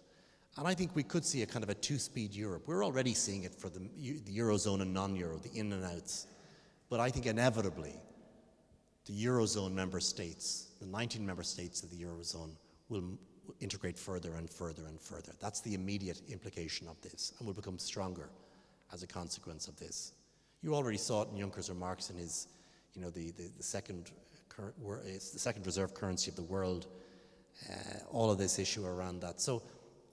And I think we could see a kind of a two-speed Europe. We're already seeing it for the Eurozone and non-Euro, the in and outs. But I think inevitably, the Eurozone member states, the 19 member states of the Eurozone, will integrate further and further and further. That's the immediate implication of this, and will become stronger as a consequence of this. You already saw it in Juncker's remarks in his, the second reserve currency of the world, all of this issue around that. So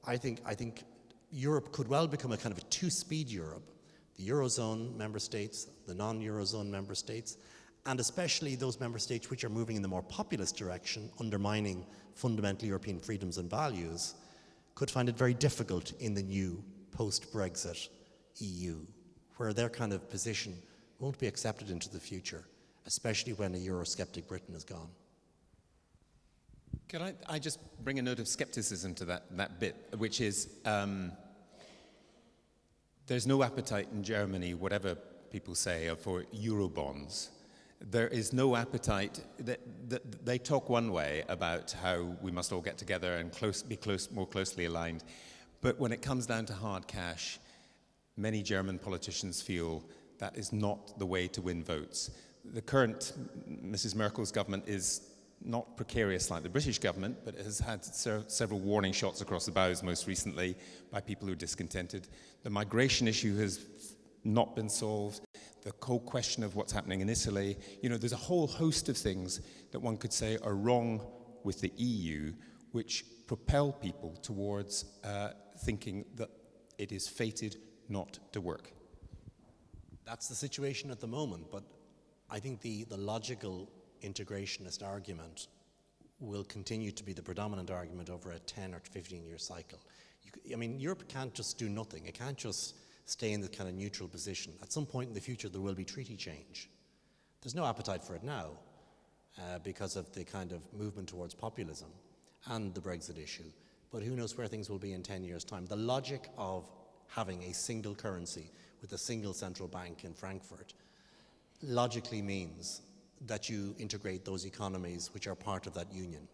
I think Europe could well become a kind of a two-speed Europe, the Eurozone member states, the non-Eurozone member states, and especially those member states which are moving in the more populist direction, undermining fundamental European freedoms and values, could find it very difficult in the new post-Brexit EU, where their kind of position won't be accepted into the future, especially when a Eurosceptic Britain is gone. Can I just bring a note of skepticism to that bit, which is there's no appetite in Germany, whatever people say, for Eurobonds. There is no appetite. They talk one way about how we must all get together and be more closely aligned. But when it comes down to hard cash, many German politicians feel that is not the way to win votes. The current Mrs. Merkel's government is not precarious like the British government, but it has had several warning shots across the bows most recently by people who are discontented. The migration issue has not been solved. The whole question of what's happening in Italy. There's a whole host of things that one could say are wrong with the EU, which propel people towards thinking that it is fated not to work. That's the situation at the moment, but I think the logical integrationist argument will continue to be the predominant argument over a 10 or 15-year cycle. Europe can't just do nothing. It can't just stay in the kind of neutral position. At some point in the future, there will be treaty change. There's no appetite for it now because of the kind of movement towards populism and the Brexit issue. But who knows where things will be in 10 years' time. The logic of having a single currency with a single central bank in Frankfurt logically means that you integrate those economies which are part of that union.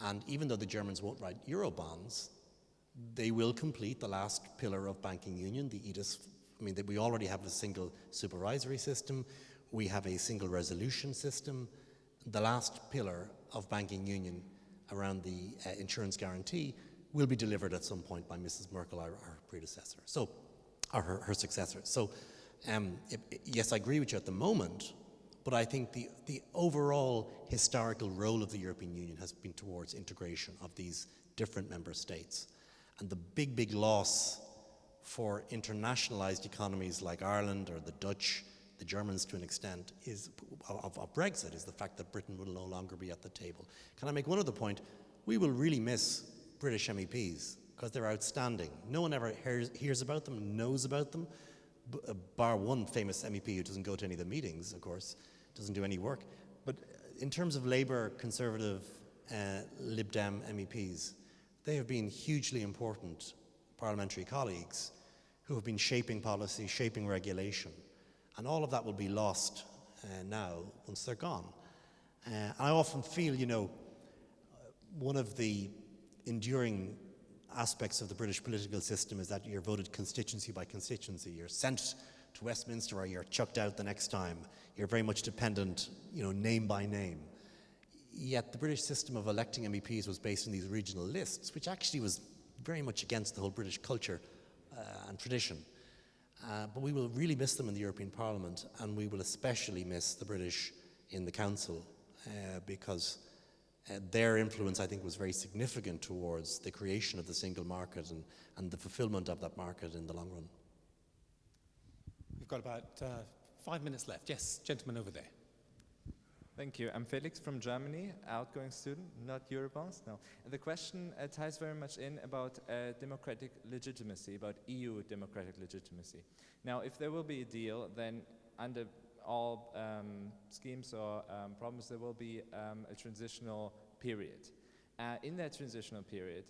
And even though the Germans won't write Eurobonds, they will complete the last pillar of banking union, the EDIS. We already have a single supervisory system. We have a single resolution system. The last pillar of banking union around the insurance guarantee will be delivered at some point by Mrs. Merkel, our predecessor, or her successor. So, yes, I agree with you at the moment, but I think the overall historical role of the European Union has been towards integration of these different member states. And the big loss for internationalized economies like Ireland or the Dutch, the Germans to an extent, of Brexit is the fact that Britain will no longer be at the table. Can I make one other point? We will really miss British MEPs because they're outstanding. No one ever hears about them, knows about them, bar one famous MEP who doesn't go to any of the meetings, of course, doesn't do any work. But in terms of Labour, Conservative, Lib Dem MEPs, they have been hugely important parliamentary colleagues who have been shaping policy, shaping regulation. And all of that will be lost now once they're gone. And I often feel, you know, one of the enduring aspects of the British political system is that you're voted constituency by constituency. You're sent to Westminster or you're chucked out the next time. You're very much dependent, you know, name by name. Yet the British system of electing MEPs was based on these regional lists, which actually was very much against the whole British culture and tradition. But we will really miss them in the European Parliament, and we will especially miss the British in the Council because their influence, I think, was very significant towards the creation of the single market and the fulfillment of that market in the long run. We've got about 5 minutes left. Yes, gentleman over there. Thank you. I'm Felix from Germany, outgoing student, not Eurobonds. No. The question ties very much in about democratic legitimacy, about EU democratic legitimacy. Now, if there will be a deal, then under all schemes or problems, there will be a transitional period. In that transitional period,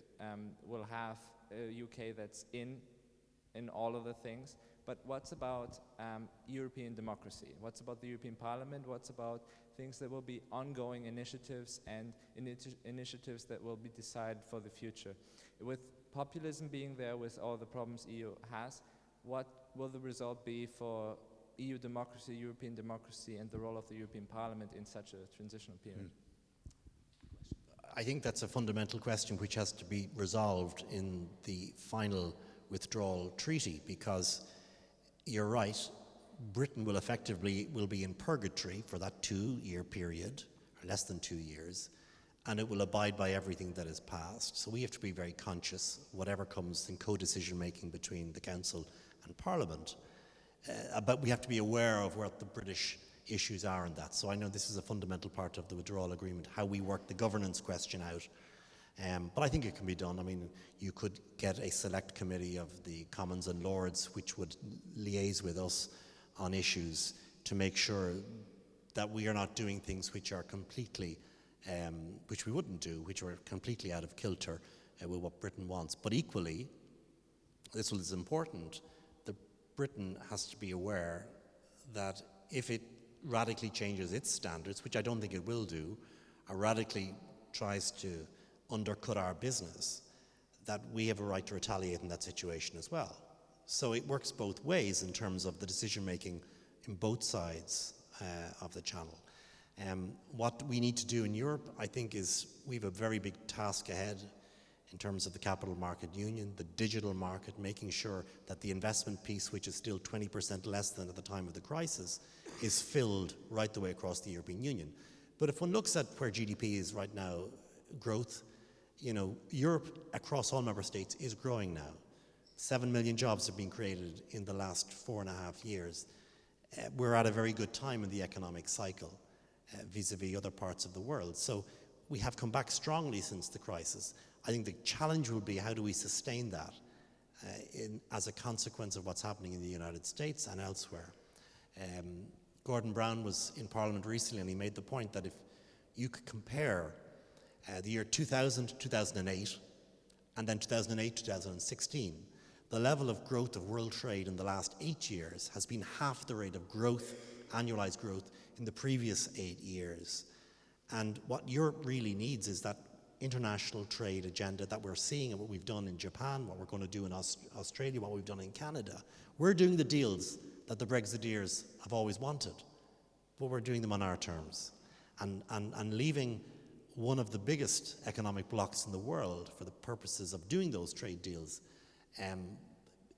we'll have a UK that's in all of the things, but what's about European democracy? What's about the European Parliament? What's about things that will be ongoing initiatives and initiatives that will be decided for the future? With populism being there, with all the problems EU has, what will the result be for EU democracy, European democracy, and the role of the European Parliament in such a transitional period? I think that's a fundamental question which has to be resolved in the final withdrawal treaty, because you're right, Britain will effectively be in purgatory for that 2-year period, or less than 2 years, and it will abide by everything that is passed. So we have to be very conscious, whatever comes in co-decision making between the Council and Parliament. But we have to be aware of what the British issues are in that. So I know this is a fundamental part of the withdrawal agreement, how we work the governance question out. But I think it can be done. I mean, you could get a select committee of the Commons and Lords which would liaise with us on issues to make sure that we are not doing things which are completely, which we wouldn't do, which are completely out of kilter with what Britain wants. But equally, this is important, that Britain has to be aware that if it radically changes its standards, which I don't think it will do, or radically tries to undercut our business, that we have a right to retaliate in that situation as well. So it works both ways in terms of the decision making in both sides of the channel. What we need to do in Europe, I think, is we have a very big task ahead in terms of the capital market union, the digital market, making sure that the investment piece, which is still 20% less than at the time of the crisis, is filled right the way across the European Union. But if one looks at where GDP is right now, growth, you know, Europe across all member states is growing now. 7 million jobs have been created in the last 4.5 years. We're at a very good time in the economic cycle vis-a-vis other parts of the world. So we have come back strongly since the crisis. I think the challenge will be how do we sustain that as a consequence of what's happening in the United States and elsewhere. Gordon Brown was in Parliament recently and he made the point that if you could compare the year 2000 to 2008 and then 2008 to 2016, the level of growth of world trade in the last 8 years has been half the rate of growth, annualized growth, in the previous 8 years. And what Europe really needs is that international trade agenda that we're seeing and what we've done in Japan, what we're going to do in Australia, what we've done in Canada. We're doing the deals that the Brexiteers have always wanted, but we're doing them on our terms. And leaving one of the biggest economic blocs in the world for the purposes of doing those trade deals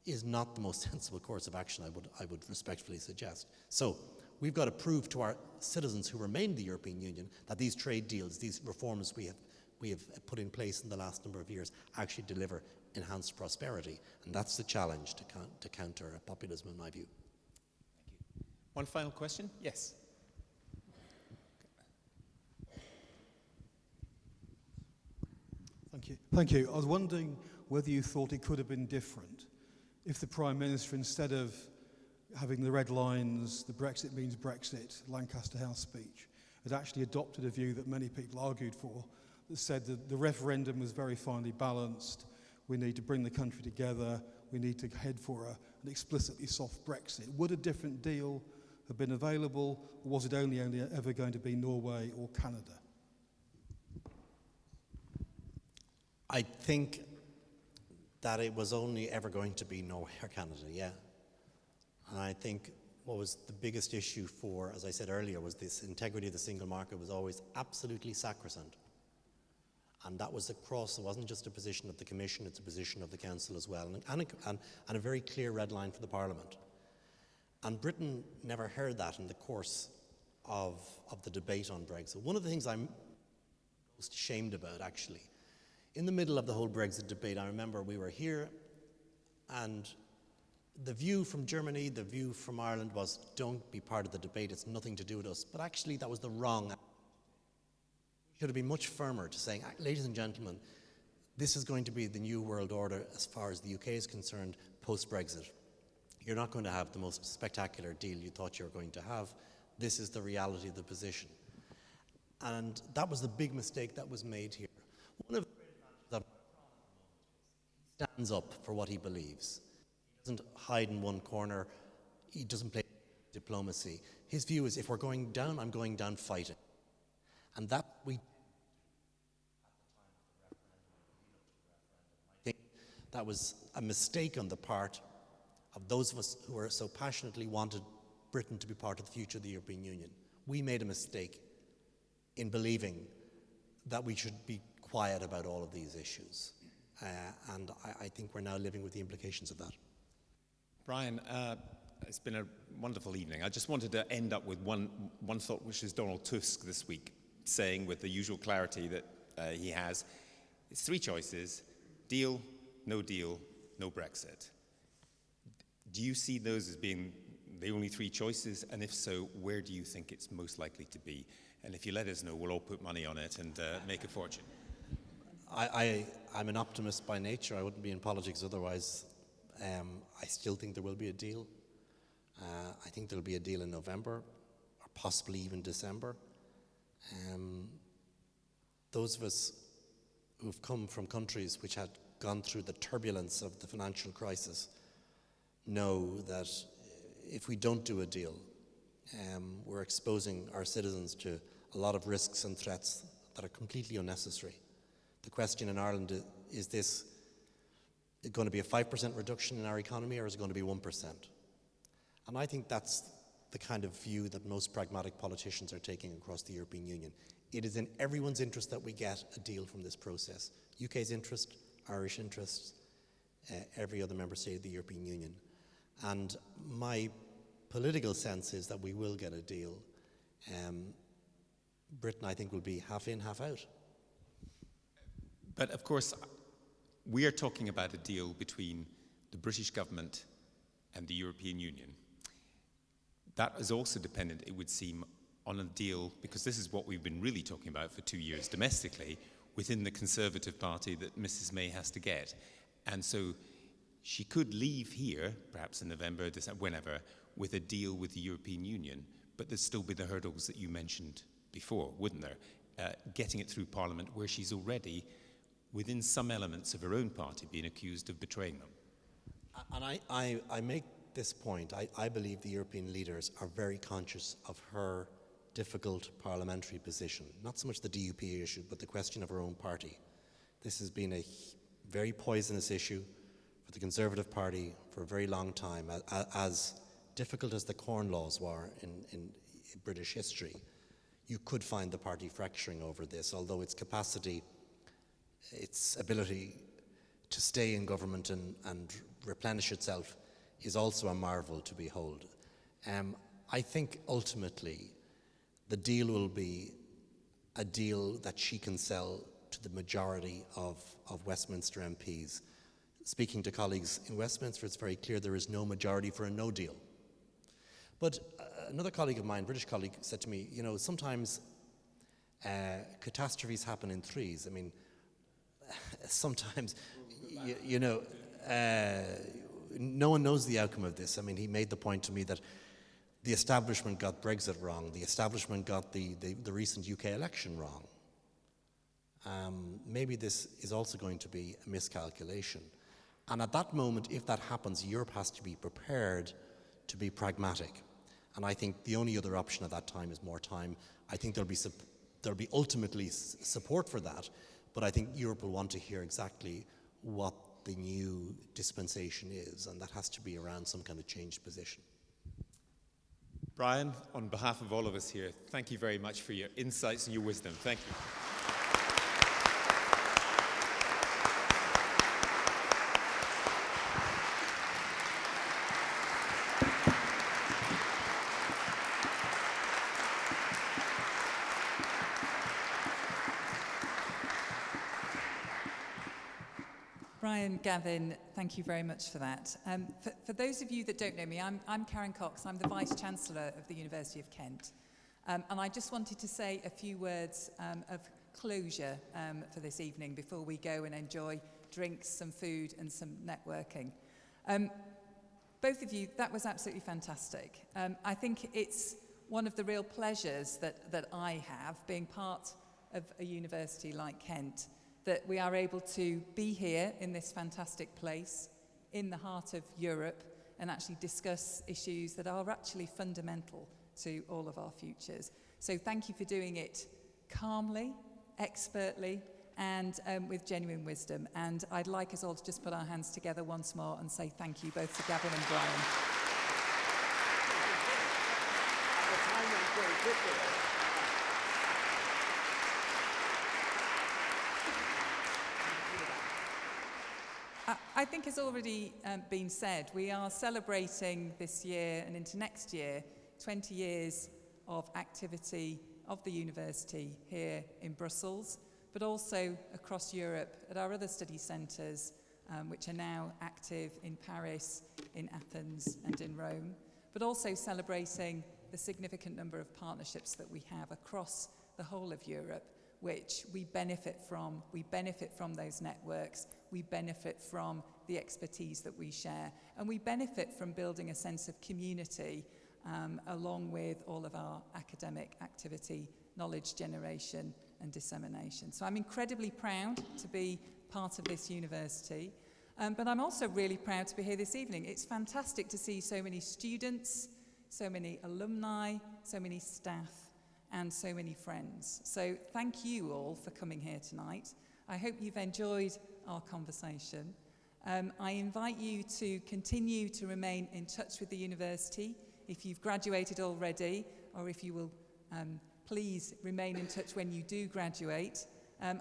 is not the most sensible course of action, I would respectfully suggest. So we've got to prove to our citizens who remain in the European Union that these trade deals, these reforms we have put in place in the last number of years actually deliver enhanced prosperity. And that's the challenge to counter populism, in my view. Thank you. One final question? Yes. Thank you. Thank you. I was wondering whether you thought it could have been different if the Prime Minister, instead of having the red lines, the Brexit means Brexit, Lancaster House speech, had actually adopted a view that many people argued for, that said that the referendum was very finely balanced, we need to bring the country together, we need to head for an explicitly soft Brexit. Would a different deal have been available, or was it only ever going to be Norway or Canada? I think that it was only ever going to be Norway or Canada, yeah. And I think what was the biggest issue for, as I said earlier, was this integrity of the single market was always absolutely sacrosanct. And that was across, it wasn't just a position of the Commission, it's a position of the Council as well, and a very clear red line for the Parliament. And Britain never heard that in the course of the debate on Brexit. One of the things I'm most ashamed about, actually, in the middle of the whole Brexit debate, I remember we were here, and the view from Germany, the view from Ireland was, don't be part of the debate, it's nothing to do with us. But actually, that was the wrong. We should have been much firmer to saying, ladies and gentlemen, this is going to be the new world order as far as the UK is concerned post-Brexit. You're not going to have the most spectacular deal you thought you were going to have. This is the reality of the position. And that was the big mistake that was made here. One of the great advantages of he stands up for what he believes. He doesn't hide in one corner. He doesn't play diplomacy. His view is, if we're going down, I'm going down fighting. And that we at the time of the referendum, I think that was a mistake on the part of those of us who were so passionately wanted Britain to be part of the future of the European Union. We made a mistake in believing that we should be quiet about all of these issues. And I think we're now living with the implications of that. Brian, it's been a wonderful evening. I just wanted to end up with one thought, which is Donald Tusk this week, saying with the usual clarity that he has, it's three choices: deal, no Brexit. Do you see those as being the only three choices? And if so, where do you think it's most likely to be? And if you let us know, we'll all put money on it and make a fortune. I'm an optimist by nature. I wouldn't be in politics otherwise. I still think there will be a deal. I think there'll be a deal in November, or possibly even December. Those of us who've come from countries which had gone through the turbulence of the financial crisis know that if we don't do a deal, we're exposing our citizens to a lot of risks and threats that are completely unnecessary. The question in Ireland is this going to be a 5% reduction in our economy, or is it going to be 1%? And I think that's the kind of view that most pragmatic politicians are taking across the European Union. It is in everyone's interest that we get a deal from this process. UK's interest, Irish interests, every other member state of the European Union. And my political sense is that we will get a deal. Britain, I think, will be half in, half out. But of course, we are talking about a deal between the British government and the European Union. That is also dependent, it would seem, on a deal, because this is what we've been really talking about for 2 years domestically, within the Conservative Party that Mrs. May has to get. And so she could leave here, perhaps in November, December, whenever, with a deal with the European Union, but there'd still be the hurdles that you mentioned before, wouldn't there? Getting it through Parliament, where she's already, within some elements of her own party, being accused of betraying them. And I make this point. I believe the European leaders are very conscious of her difficult parliamentary position. Not so much the DUP issue, but the question of her own party. This has been a very poisonous issue for the Conservative Party for a very long time. As difficult as the Corn Laws were in British history, you could find the party fracturing over this, although its capacity, its ability to stay in government and replenish itself is also a marvel to behold. I think ultimately the deal will be a deal that she can sell to the majority of Westminster MPs. Speaking to colleagues in Westminster, it's very clear there is no majority for a no deal. But another colleague of mine, British colleague, said to me, you know, sometimes catastrophes happen in threes. I mean, sometimes, no one knows the outcome of this. I mean, he made the point to me that the establishment got Brexit wrong. The establishment got the recent UK election wrong. Maybe this is also going to be a miscalculation. And at that moment, if that happens, Europe has to be prepared to be pragmatic. And I think the only other option at that time is more time. I think there'll be ultimately support for that, but I think Europe will want to hear exactly what the new dispensation is, and that has to be around some kind of changed position. Brian, on behalf of all of us here, thank you very much for your insights and your wisdom. Thank you. Brian, Gavin, thank you very much for that. For those of you that don't know me, I'm Karen Cox. I'm the Vice-Chancellor of the University of Kent. And I just wanted to say a few words of closure for this evening before we go and enjoy drinks, some food and some networking. Both of you, that was absolutely fantastic. I think it's one of the real pleasures that I have being part of a university like Kent, that we are able to be here in this fantastic place, in the heart of Europe, and actually discuss issues that are actually fundamental to all of our futures. So thank you for doing it calmly, expertly, and with genuine wisdom. And I'd like us all to just put our hands together once more and say thank you both to Gavin and Brian. I think it's already been said, we are celebrating this year and into next year 20 years of activity of the university here in Brussels, but also across Europe at our other study centres, which are now active in Paris, in Athens and in Rome, but also celebrating the significant number of partnerships that we have across the whole of Europe, which we benefit from. We benefit from those networks. We benefit from the expertise that we share. And we benefit from building a sense of community along with all of our academic activity, knowledge generation and dissemination. So I'm incredibly proud to be part of this university. But I'm also really proud to be here this evening. It's fantastic to see so many students, so many alumni, so many staff, and so many friends. So thank you all for coming here tonight. I hope you've enjoyed our conversation. I invite you to continue to remain in touch with the university if you've graduated already, or if you will please remain in touch when you do graduate.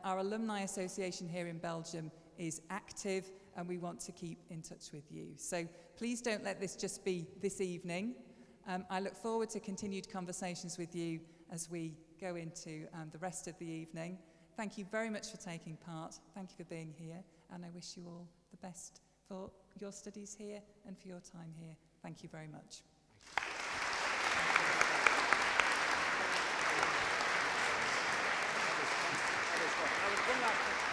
Our Alumni Association here in Belgium is active and we want to keep in touch with you. So please don't let this just be this evening. I look forward to continued conversations with you as we go into the rest of the evening. Thank you very much for taking part. Thank you for being here, and I wish you all the best for your studies here and for your time here. Thank you very much. That was